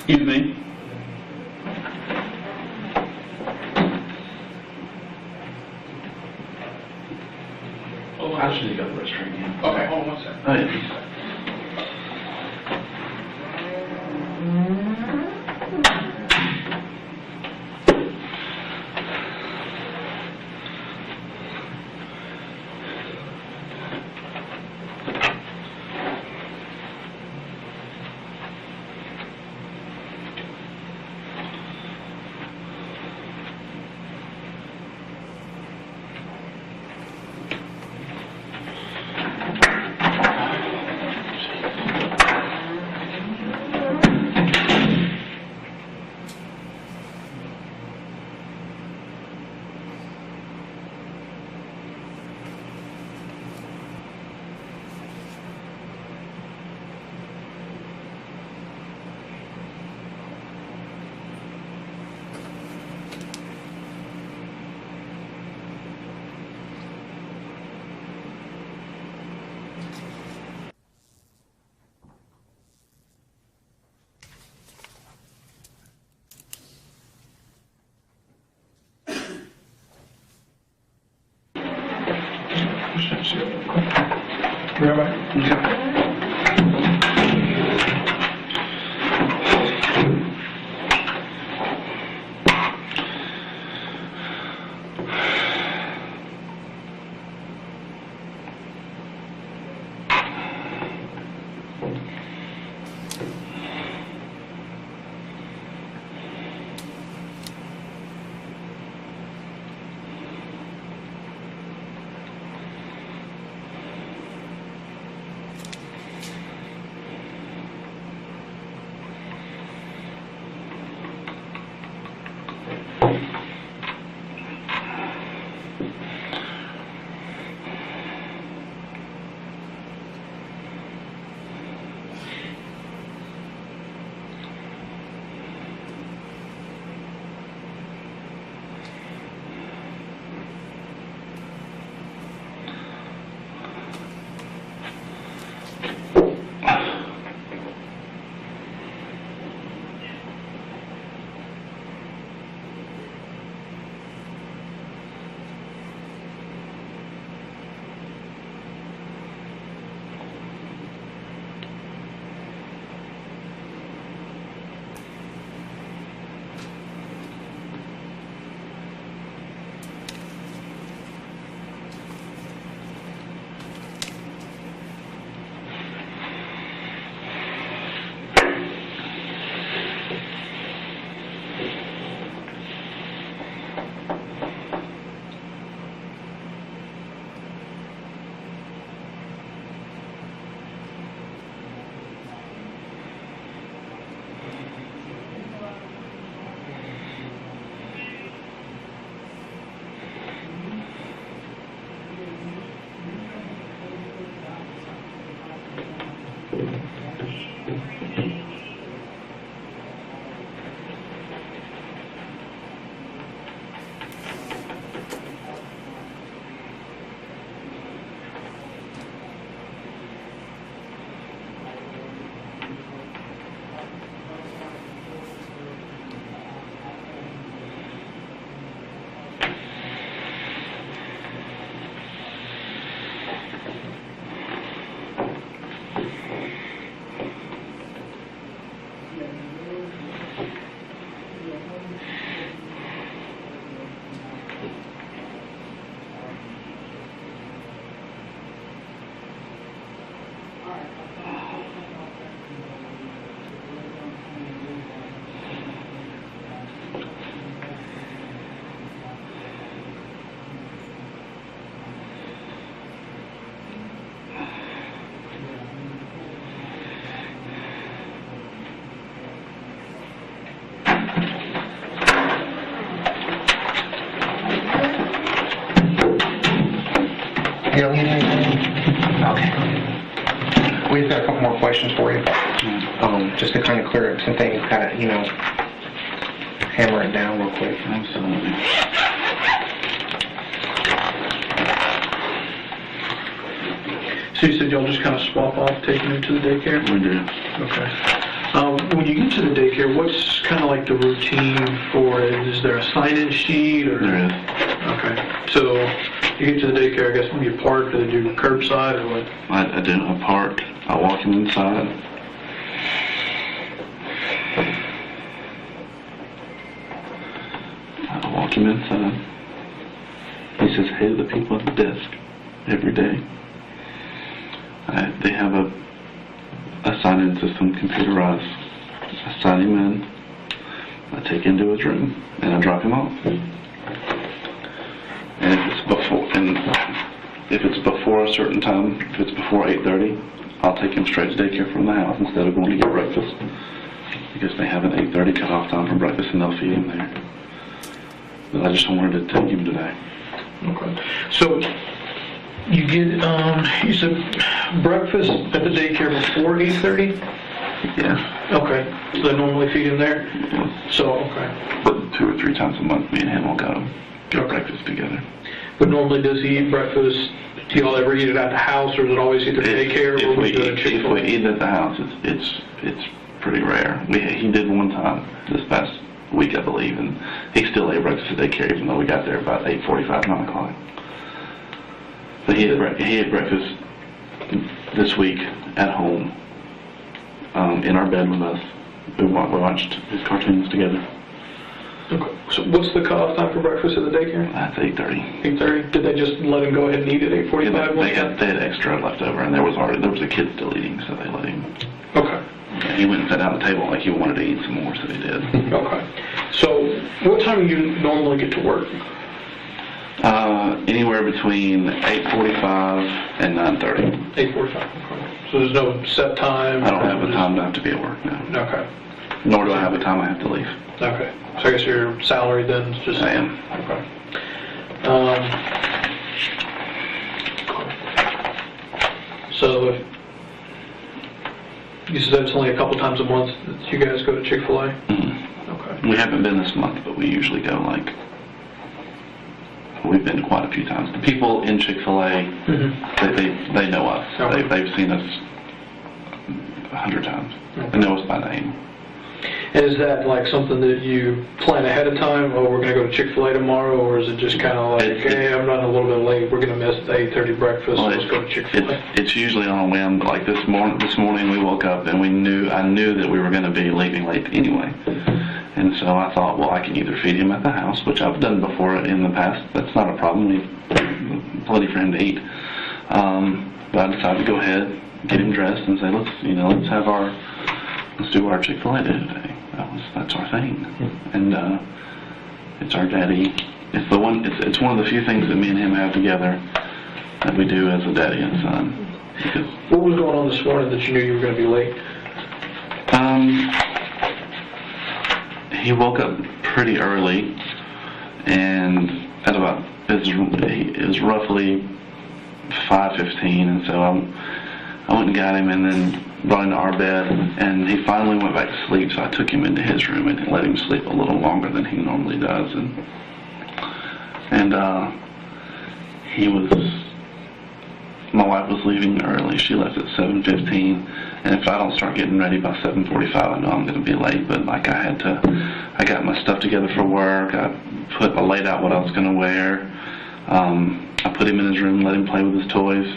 Speaker 4: Excuse me? Oh, I just need to go to the restroom again. Okay, hold on one second. Oh, yeah.
Speaker 6: You don't need anything? Okay. We've got a couple more questions for you. Just to kind of clear up some things, kind of, hammer it down real quick.
Speaker 4: Absolutely.
Speaker 7: So you said y'all just kind of swap off taking her to the daycare?
Speaker 4: We do.
Speaker 7: Okay. Would when you get to the daycare, what's kind of like the routine for it? Is there a sign-in sheet or?
Speaker 4: There is.
Speaker 7: Okay, so you get to the daycare, I guess, when you park, do they do curbside or what?
Speaker 4: I do. I park. I walk him inside. I walk him inside. He says hey to the people at the desk every day. They have a sign-in system, computerized. I sign him in. I take him to his room and I drop him off. And if it's before a certain time, if it's before 8:30, I'll take him straight to daycare from the house instead of going to get breakfast, because they have an 8:30 cutoff time for breakfast and they'll feed him there. But I just wanted to take him today.
Speaker 7: Okay. So you get, you said breakfast at the daycare before 8:30?
Speaker 4: Yeah.
Speaker 7: Okay. So they normally feed him there?
Speaker 4: Yeah.
Speaker 7: So, okay.
Speaker 4: But 2 or 3 times a month, me and him will go get breakfast together.
Speaker 7: But normally does he eat breakfast, do y'all ever eat it at the house, or is it always either daycare or we go to
Speaker 4: If
Speaker 7: Chick-fil-A?
Speaker 4: we eat at the house, it's pretty rare. He did one time this past week, I believe, and he still ate breakfast at daycare, even though we got there about 8:45, 9 o'clock. But he ate breakfast this week at home, in our bed with us. We watched his cartoons together.
Speaker 7: Okay. So what's the cutoff time for breakfast at the daycare?
Speaker 4: That's 8:30.
Speaker 7: 8:30? Did they just let him go ahead and eat at 8:45?
Speaker 4: They had extra left over, and there was a kid still eating, so they let him.
Speaker 7: Okay.
Speaker 4: Yeah, he went and sat down at the table like he wanted to eat some more, so he did.
Speaker 7: Okay. So what time do you normally get to work?
Speaker 4: Anywhere between 8:45 and 9:30.
Speaker 7: 8:45. Okay. So there's no set time?
Speaker 4: I don't have a time to have to be at work now.
Speaker 7: Okay.
Speaker 4: Nor do I have a time I have to leave.
Speaker 7: Okay. So I guess your salary then is just...
Speaker 4: I am.
Speaker 7: Okay. So if you said it's only a couple times a month that you guys go to Chick-fil-A?
Speaker 4: Mm-hmm.
Speaker 7: Okay.
Speaker 4: We haven't been this month, but we usually go we've been quite a few times. The people in Chick-fil-A, they know us.
Speaker 7: Okay.
Speaker 4: They've seen us 100 times. They know us by name.
Speaker 7: And is that like something that you plan ahead of time? Oh, we're going to go to Chick-fil-A tomorrow, or is it just kind of like, hey, I'm running a little bit late, we're going to miss the 8:30 breakfast,
Speaker 4: Well,
Speaker 7: let's go to Chick-fil-A?
Speaker 4: It's usually on a whim, but like this morning we woke up and I knew that we were going to be leaving late anyway. And so I thought, well, I can either feed him at the house, which I've done before in the past. That's not a problem. We've plenty for him to eat. But I decided to go ahead, get him dressed, and say, let's do our Chick-fil-A day today. That's our thing. And it's our daddy. It's one of the few things that me and him have together that we do as a daddy and son. Because,
Speaker 7: What was going on this morning that you knew you were going to be late?
Speaker 4: he woke up pretty early, and at about it was roughly 5:15, and so I went and got him, and then brought him to our bed, and he finally went back to sleep. So I took him into his room and let him sleep a little longer than he normally does, and my wife was leaving early. She left at 7:15, and if I don't start getting ready by 7:45, I know I'm going to be late. But like I got my stuff together for work. I laid out what I was going to wear. I put him in his room, let him play with his toys.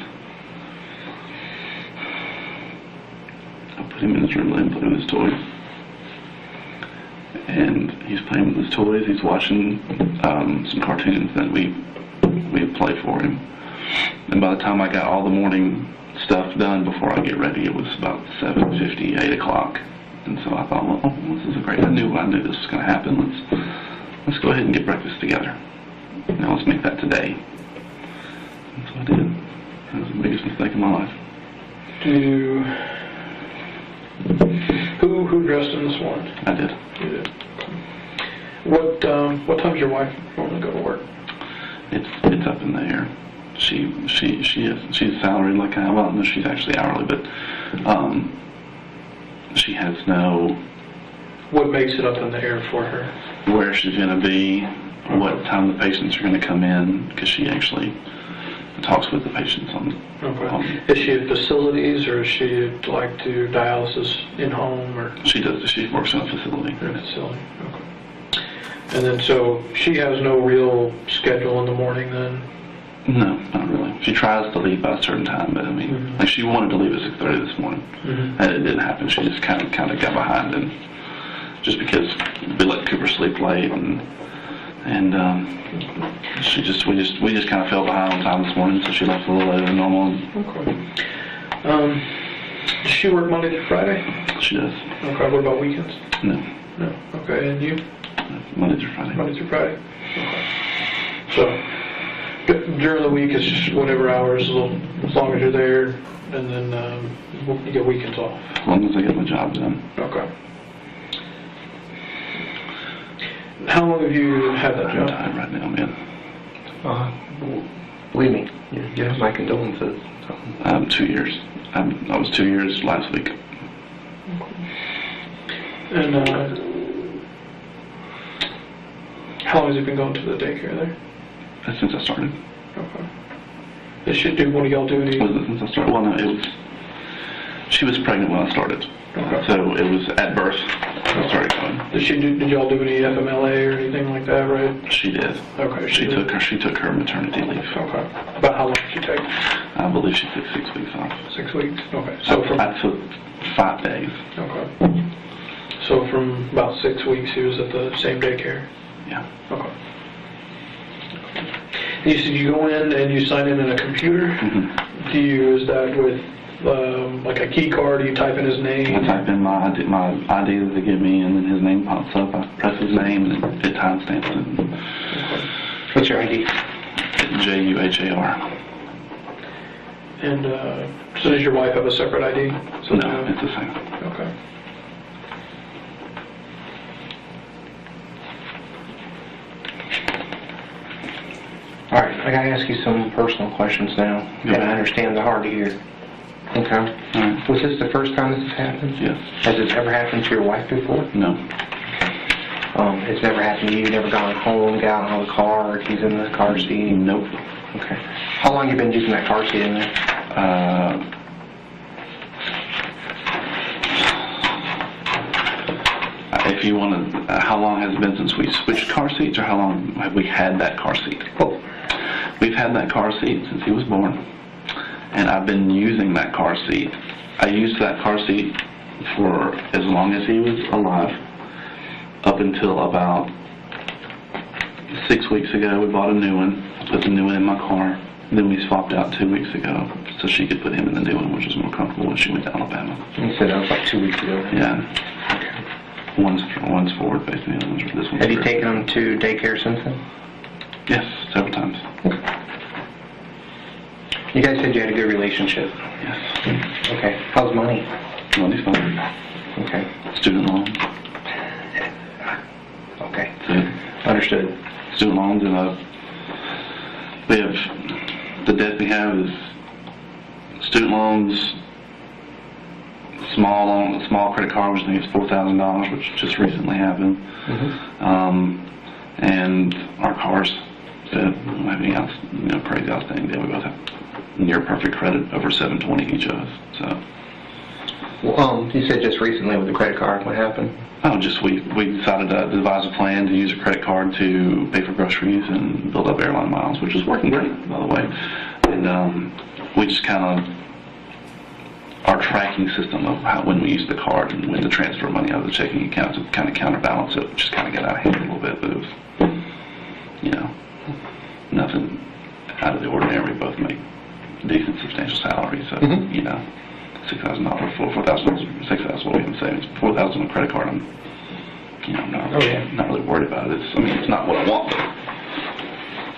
Speaker 4: And he's playing with his toys. He's watching some cartoons that we play for him. And by the time I got all the morning stuff done before I get ready, it was about 7:50, 8 o'clock. And so I thought, well, this is I knew this was going to happen. Let's go ahead and get breakfast together. Now let's make that today. And so I did. That was the biggest mistake of my life.
Speaker 7: Who dressed him this morning?
Speaker 4: I did.
Speaker 7: You did. What time's your wife normally go to work?
Speaker 4: It's up in the air. She's salaried like I am. Well, no, she's actually hourly, but she has no.
Speaker 7: What makes it up in the air for her?
Speaker 4: Where she's going to be, what time the patients are going to come in, because she actually talks with the patients on.
Speaker 7: Okay. Is she at facilities, or is she like to dialysis in home, or?
Speaker 4: She does. She works in a facility.
Speaker 7: In a facility. Okay. And then, so she has no real schedule in the morning then?
Speaker 4: No, not really. She tries to leave by a certain time, but I mean, like she wanted to leave at 6:30 this morning, and it didn't happen. She just kind of got behind, and just because we let Cooper sleep late, and we just kind of fell behind on time this morning, so she left a little later than normal.
Speaker 7: Okay. Does she work Monday through Friday?
Speaker 4: She does.
Speaker 7: Okay. What about weekends?
Speaker 4: No,
Speaker 7: No. Okay. And you?
Speaker 4: Monday through Friday.
Speaker 7: Monday through Friday. Okay. So during the week, it's just whatever hours, as long as you're there, and then you get weekends off.
Speaker 4: As long as I get my job done.
Speaker 7: Okay. How long have you had that
Speaker 4: I'm
Speaker 7: job?
Speaker 4: tired right now, man.
Speaker 6: Believe me, you have my condolences.
Speaker 4: 2 years. I was 2 years last week.
Speaker 7: And how long has he been going to the daycare there?
Speaker 4: Since I started.
Speaker 7: Okay. Does she do, what do y'all do?
Speaker 4: Was it since I started? Well, no, she was pregnant when I started.
Speaker 7: Okay.
Speaker 4: So it was at birth I started going.
Speaker 7: Did y'all do any FMLA or anything like that, right?
Speaker 4: She did.
Speaker 7: Okay.
Speaker 4: She took her maternity leave.
Speaker 7: Okay. About how long did she take?
Speaker 4: I believe she took 6 weeks off.
Speaker 7: 6 weeks? Okay. So from,
Speaker 4: I took 5 days.
Speaker 7: okay. So from about 6 weeks, he was at the same daycare?
Speaker 4: Yeah.
Speaker 7: Okay. You said you go in and you sign in a computer?
Speaker 4: Mm-hmm.
Speaker 7: Is that with like a key card? Do you type in his name?
Speaker 4: I type in my ID that they give me, and then his name pops up. I press his name, and it timestamps it.
Speaker 6: What's your ID?
Speaker 4: JUHAR.
Speaker 7: And so does your wife have a separate ID? So
Speaker 4: No, it's the same.
Speaker 7: Okay.
Speaker 6: All right, I gotta ask you some personal questions now,
Speaker 4: Yeah.
Speaker 6: and I understand they're hard to hear. Okay.
Speaker 4: All right.
Speaker 6: Was this the first time this has happened?
Speaker 4: Yes.
Speaker 6: Has this ever happened to your wife before?
Speaker 4: No.
Speaker 6: It's never happened to you? Never gone home, got out of the car, or he's in the car seat?
Speaker 4: Nope.
Speaker 6: Okay. How long you been using that car seat in there?
Speaker 4: If you want to, how long has it been since we switched car seats, or how long have we had that car seat?
Speaker 6: Oh,
Speaker 4: We've had that car seat since he was born, and I've been using that car seat. I used that car seat for as long as he was alive, up until about 6 weeks ago. We bought a new one, put the new one in my car, then we swapped out 2 weeks ago so she could put him in the new one, which was more comfortable when she went to Alabama.
Speaker 6: you said that was like 2 weeks ago.
Speaker 4: Yeah. One's forward facing, the other one's this one.
Speaker 6: Have you taken him to daycare since then?
Speaker 4: Yes, several times.
Speaker 6: You guys said you had a good relationship.
Speaker 4: Yes.
Speaker 6: Okay. How's money?
Speaker 4: Money's fine.
Speaker 6: Okay.
Speaker 4: Student loans.
Speaker 6: Okay.
Speaker 4: That's it.
Speaker 6: Understood.
Speaker 4: Student loans, and we have, the debt we have is student loans, small credit card, which I think is $4,000, which just recently happened, and our cars. So we don't have any crazy outstanding debt. We both have near perfect credit, over 720 each of us. So.
Speaker 6: Well, you said just recently with the credit card, what happened?
Speaker 4: Oh, just we decided to devise a plan to use a credit card to pay for groceries and build up airline miles, which is working great, by the way. And we just kind of, our tracking system of when we use the card and when to transfer money out of the checking account to kind of counterbalance it, just kind of got out of hand a little bit. But it was, nothing out of the ordinary. We both make decent, substantial salaries, so $6,000, $4,000, $6,000 what we have in savings, $4,000 on a credit card. I'm not really worried about it. It's not what I want,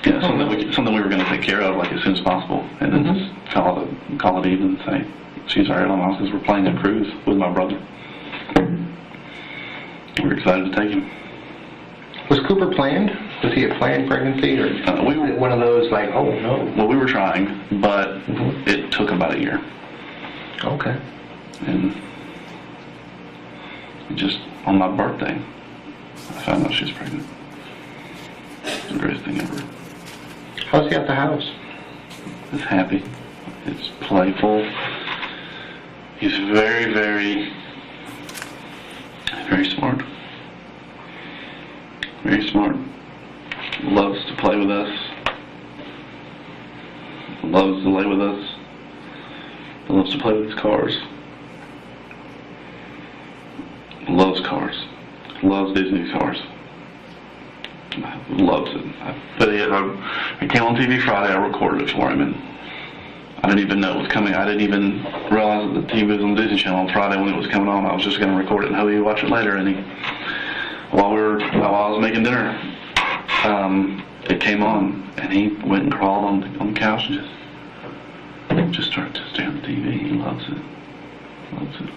Speaker 4: but something we were going to take care of like as soon as possible, and then just call it even and say, excuse our airline miles, because we're planning a cruise with my brother. We're excited to take him.
Speaker 6: Was Cooper planned? Was he a planned pregnancy, or
Speaker 4: we were
Speaker 6: one of those like, oh no?
Speaker 4: Well, we were trying, but it took about a year.
Speaker 6: Okay.
Speaker 4: And just on my birthday, I found out she was pregnant. It's the greatest thing ever.
Speaker 6: How's he at the house?
Speaker 4: It's happy. It's playful. He's very, very, very smart. Very smart. Loves to play with us. Loves to lay with us. Loves to play with his cars. Loves cars. Loves Disney cars. Loves it. I came on TV Friday, I recorded it for him, and I didn't even know it was coming. I didn't even realize that the TV was on the Disney Channel on Friday when it was coming on. I was just going to record it and hope he'd watch it later. And while I was making dinner, it came on, and he went and crawled on the couch and just started to stare at the TV. He loves it. Loves it.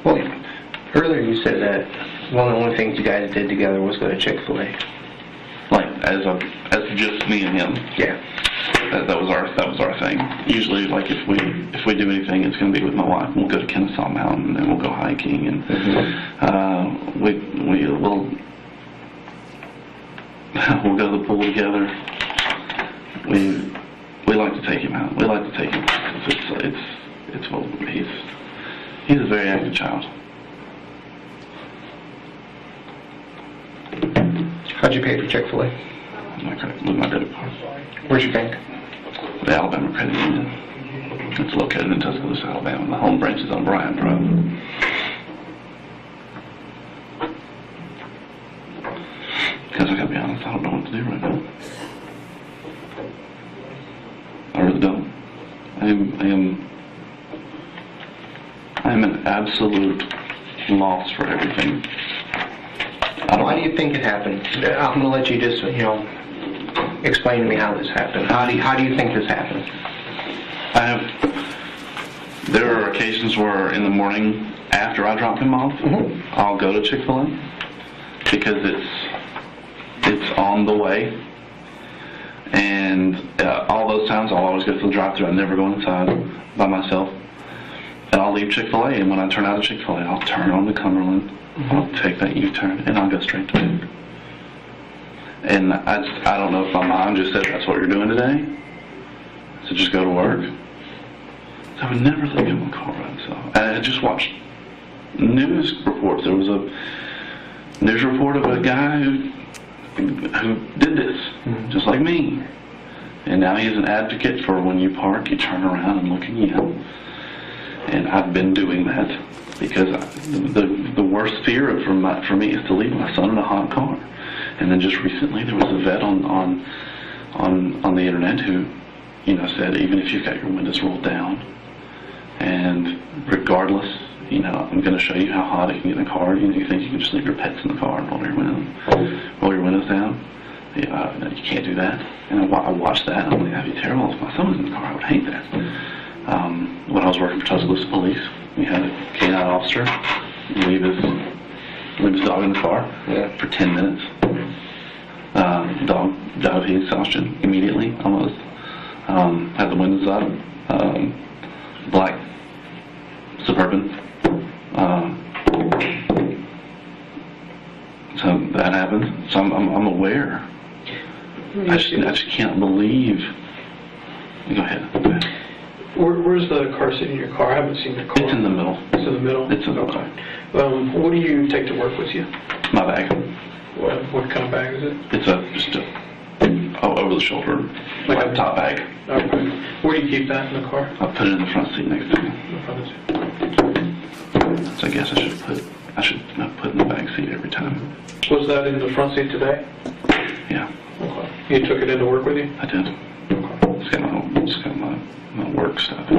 Speaker 6: Well, earlier you said that one of the only things you guys did together was go to Chick-fil-A.
Speaker 4: Like as just me and him.
Speaker 6: Yeah.
Speaker 4: That was our thing. Usually, like if we do anything, it's going to be with my wife. We'll go to Kennesaw Mountain, and then we'll go hiking, and we'll go to the pool together. We like to take him out. We like to take him. It's well, he's a very active child.
Speaker 6: How'd you pay for Chick-fil-A?
Speaker 4: With my debit card.
Speaker 6: Where's your bank?
Speaker 4: The Alabama Credit Union. It's located in Tuscaloosa, Alabama. The home branch is on Bryan Drive. Because I gotta be honest, I don't know what to do right now. I really don't. I am an absolute loss for everything.
Speaker 6: Why do you think it happened? I'm going to let you just, explain to me how this happened. How do you think this happened?
Speaker 4: There are occasions where in the morning after I drop him off, I'll go to Chick-fil-A because it's on the way. And all those times I'll always go through the drive-thru. I never go inside by myself. And I'll leave Chick-fil-A, and when I turn out of Chick-fil-A, I'll turn on the Cumberland, I'll take that U-turn, and I'll go straight to bed. And I don't know if my mom just said that's what you're doing today, so just go to work. So I would never let him in the car by himself. And I just watched news reports. There was a news report of a guy who did this, just like me. And now he's an advocate for when you park, you turn around and look again. And I've been doing that because the worst fear for me is to leave my son in a hot car. And then just recently there was a vet on the internet who, said even if you've got your windows rolled down, and regardless, I'm going to show you how hot it can get in a car. You think you can just leave your pets in the car and roll your windows down? Yeah, no, you can't do that. And I watched that, and I'm like, that'd be terrible. If my son was in the car, I would hate that. When I was working for Tuscaloosa Police, we had a K-9 officer leave his dog in the car for 10 minutes. Dog died of heat exhaustion immediately, almost. Had the windows up. Black Suburban. So that happened. So I'm aware. I just can't believe. Go ahead.
Speaker 7: Where's the car seat in your car? I haven't seen the car.
Speaker 4: It's in the middle.
Speaker 7: It's in the middle?
Speaker 4: It's in the middle.
Speaker 7: Okay. What do you take to work with you?
Speaker 4: My bag.
Speaker 7: What kind of bag is it?
Speaker 4: It's just a over the shoulder, like a top bag.
Speaker 7: Okay. Where do you keep that in the car?
Speaker 4: I put it in the front seat next to me.
Speaker 7: In the front seat.
Speaker 4: So I guess I should put in the back seat every time.
Speaker 7: Was that in the front seat today?
Speaker 4: Yeah.
Speaker 7: Okay. You took it into work with you?
Speaker 4: I did.
Speaker 7: Okay.
Speaker 4: It's got my work stuff.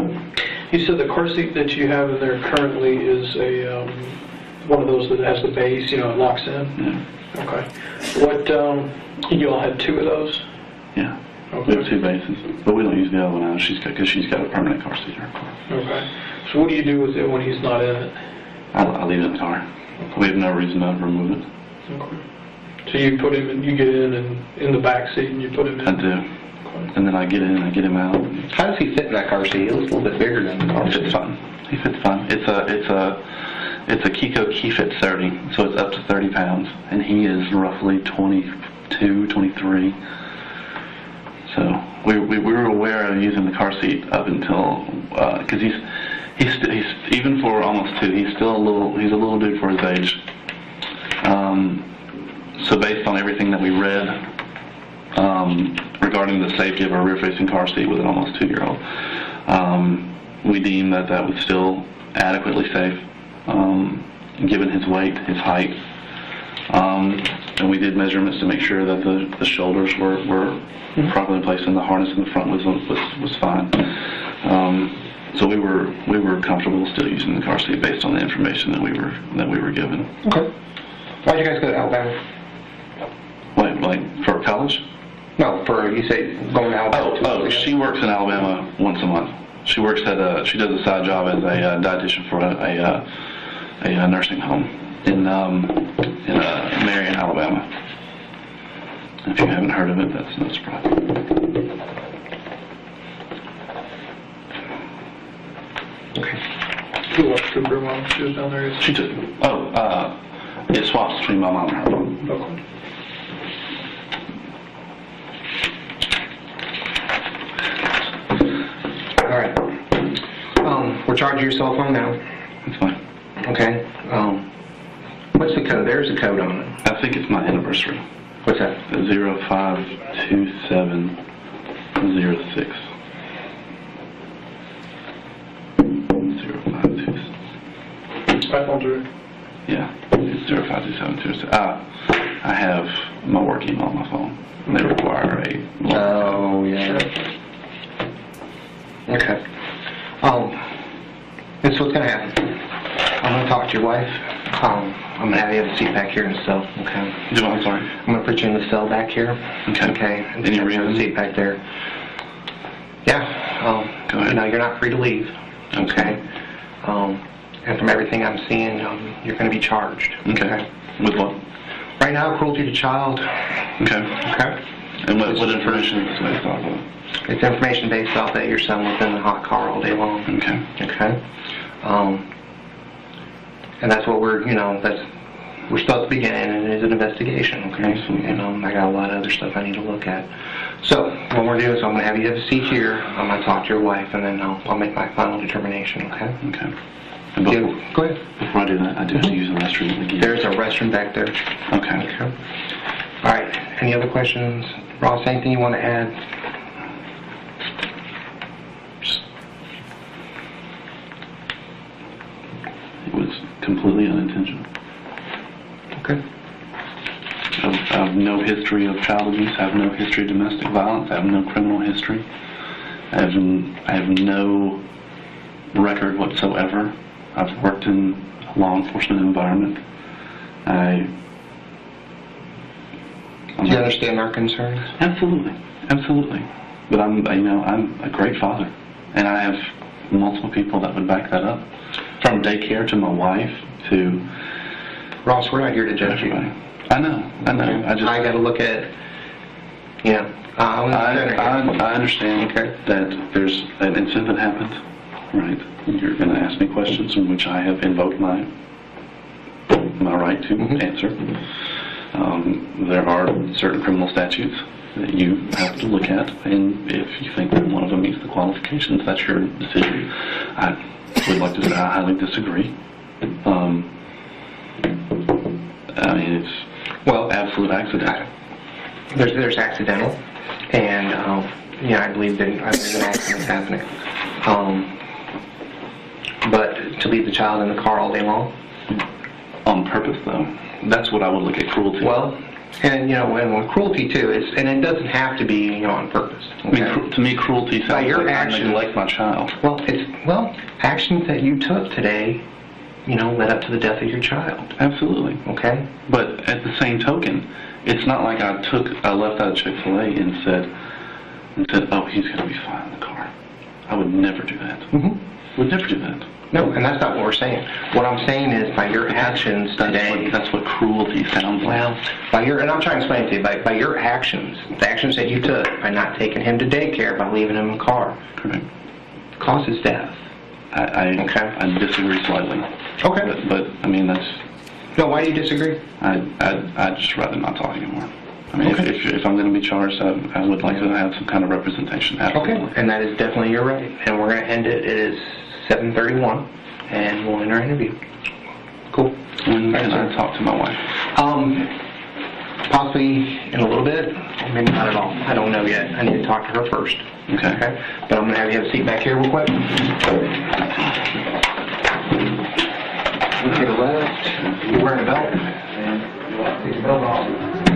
Speaker 7: You said the car seat that you have in there currently is a one of those that has the base, it locks in?
Speaker 4: Yeah.
Speaker 7: Okay. What, you all had two of those?
Speaker 4: Yeah.
Speaker 7: Okay.
Speaker 4: We have two bases, but we don't use the other one now. Because she's got a permanent car seat in her car.
Speaker 7: Okay. So what do you do with it when he's not in it?
Speaker 4: I leave it in the car. We have no reason to remove it.
Speaker 7: Okay. So you put him in, you get in the back seat and you put him in?
Speaker 4: I do. And then I get in, I get him out.
Speaker 6: How does he fit in that car seat? It looks a little bit bigger than the car
Speaker 4: He
Speaker 6: seat.
Speaker 4: fits fine. He fits fine. It's a Kiko Keyfit 30, so it's up to 30 pounds, and he is roughly 22, 23. So we were aware of using the car seat up until, because he's even for almost 2, he's a little dude for his age. So based on everything that we read regarding the safety of a rear-facing car seat with an almost 2-year-old, we deemed that was still adequately safe, given his weight, his height. And we did measurements to make sure that the shoulders were properly placed and the harness in the front was fine. So we were comfortable still using the car seat based on the information that we were given.
Speaker 6: Okay. Why'd you guys go to Alabama?
Speaker 4: Wait, like for college?
Speaker 6: No, you say going to Alabama.
Speaker 4: Oh, she works in Alabama once a month. She works she does a side job as a dietitian for a nursing home in Marion, Alabama. If you haven't heard of it, that's no surprise.
Speaker 6: Okay.
Speaker 7: Who watched her mom? She was down there.
Speaker 4: She took. It swaps between my mom and her.
Speaker 7: Okay.
Speaker 6: All right. We're charging your cell phone now.
Speaker 4: That's fine.
Speaker 6: Okay. What's the code? There's a code on it.
Speaker 4: I think it's my anniversary.
Speaker 6: What's that?
Speaker 4: 052706. 0526.
Speaker 7: iPhone 3.
Speaker 4: Yeah, it's 052706. I have my work email on my phone. They require a.
Speaker 6: Oh, yeah. Okay. This is what's going to happen. I'm going to talk to your wife. I'm going to have you have a seat back here in the cell, okay?
Speaker 4: I'm sorry.
Speaker 6: I'm going to put you in the cell back here.
Speaker 4: Okay.
Speaker 6: Okay. And
Speaker 4: Any
Speaker 6: have
Speaker 4: reason?
Speaker 6: a seat back there. Yeah.
Speaker 4: Go ahead.
Speaker 6: You're not free to leave. Okay. And from everything I'm seeing, you're going to be charged.
Speaker 4: Okay. With what?
Speaker 6: Right now, cruelty to child.
Speaker 4: Okay.
Speaker 6: Okay.
Speaker 4: And what information is this based off of?
Speaker 6: It's information based off that your son was in the hot car all day long.
Speaker 4: Okay.
Speaker 6: Okay. And that's what we're still at the beginning, and it is an investigation, okay?
Speaker 4: Absolutely.
Speaker 6: And I got a lot of other stuff I need to look at. So what we're doing is I'm going to have you have a seat here. I'm going to talk to your wife, and then I'll make my final determination, okay?
Speaker 4: Okay. And before,
Speaker 6: Go ahead.
Speaker 4: before I do that, I do have to use the restroom again.
Speaker 6: There's a restroom back there.
Speaker 4: Okay.
Speaker 6: Okay. All right. Any other questions? Ross, anything you want to add?
Speaker 4: It was completely unintentional.
Speaker 6: Okay.
Speaker 4: I have no history of child abuse. I have no history of domestic violence. I have no criminal history. I have no record whatsoever. I've worked in a law enforcement environment.
Speaker 6: Do you understand our concerns?
Speaker 4: Absolutely, absolutely. But I'm a great father, and I have multiple people that would back that up, from daycare to my wife to
Speaker 6: Ross, we're not here to judge you.
Speaker 4: everybody. I know.
Speaker 6: I got to look at,
Speaker 4: I understand
Speaker 6: Okay.
Speaker 4: that there's an incident that happened, right? You're going to ask me questions in which I have invoked my right to answer. There are certain criminal statutes that you have to look at, and if you think that one of them meets the qualifications, that's your decision. I would like to say I highly disagree. I mean, it's absolute accident.
Speaker 6: There's accidental, and I believe that an accident's happening. But to leave the child in the car all day long?
Speaker 4: On purpose, though. That's what I would look at cruelty.
Speaker 6: Well, and when cruelty too is, and it doesn't have to be on purpose. Okay?
Speaker 4: I mean, to me, cruelty sounds
Speaker 6: your
Speaker 4: like I
Speaker 6: actions-
Speaker 4: neglect my child.
Speaker 6: Actions that you took today, led up to the death of your child.
Speaker 4: Absolutely.
Speaker 6: Okay.
Speaker 4: But at the same token, it's not like I left out of Chick-fil-A and said, oh, he's going to be fine in the car. I would never do that. Would never do that.
Speaker 6: No, and that's not what we're saying. What I'm saying is by your actions today.
Speaker 4: That's what cruelty sounds like.
Speaker 6: Well, and I'm trying to explain it to you, by your actions, the actions that you took, by not taking him to daycare, by leaving him in the car,
Speaker 4: Correct.
Speaker 6: causes death.
Speaker 4: I disagree slightly.
Speaker 6: Okay.
Speaker 4: But I mean, that's.
Speaker 6: No, why do you disagree?
Speaker 4: I'd just rather not talk anymore. I mean,
Speaker 6: Okay.
Speaker 4: if I'm going to be charged, I would like to have some kind of representation.
Speaker 6: Okay,
Speaker 4: Absolutely.
Speaker 6: and that is definitely your right. And we're going to end it. It is 7:31, and we'll end our interview. Cool.
Speaker 4: When can I talk to my wife?
Speaker 6: Possibly in a little bit, or maybe not at all. I don't know yet. I need to talk to her first.
Speaker 4: Okay.
Speaker 6: But I'm going to have you have a seat back here real quick. You take a left. You're wearing a belt. And take your belt off.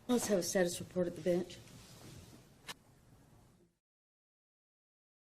Speaker 1: Let's have a status report at the bench.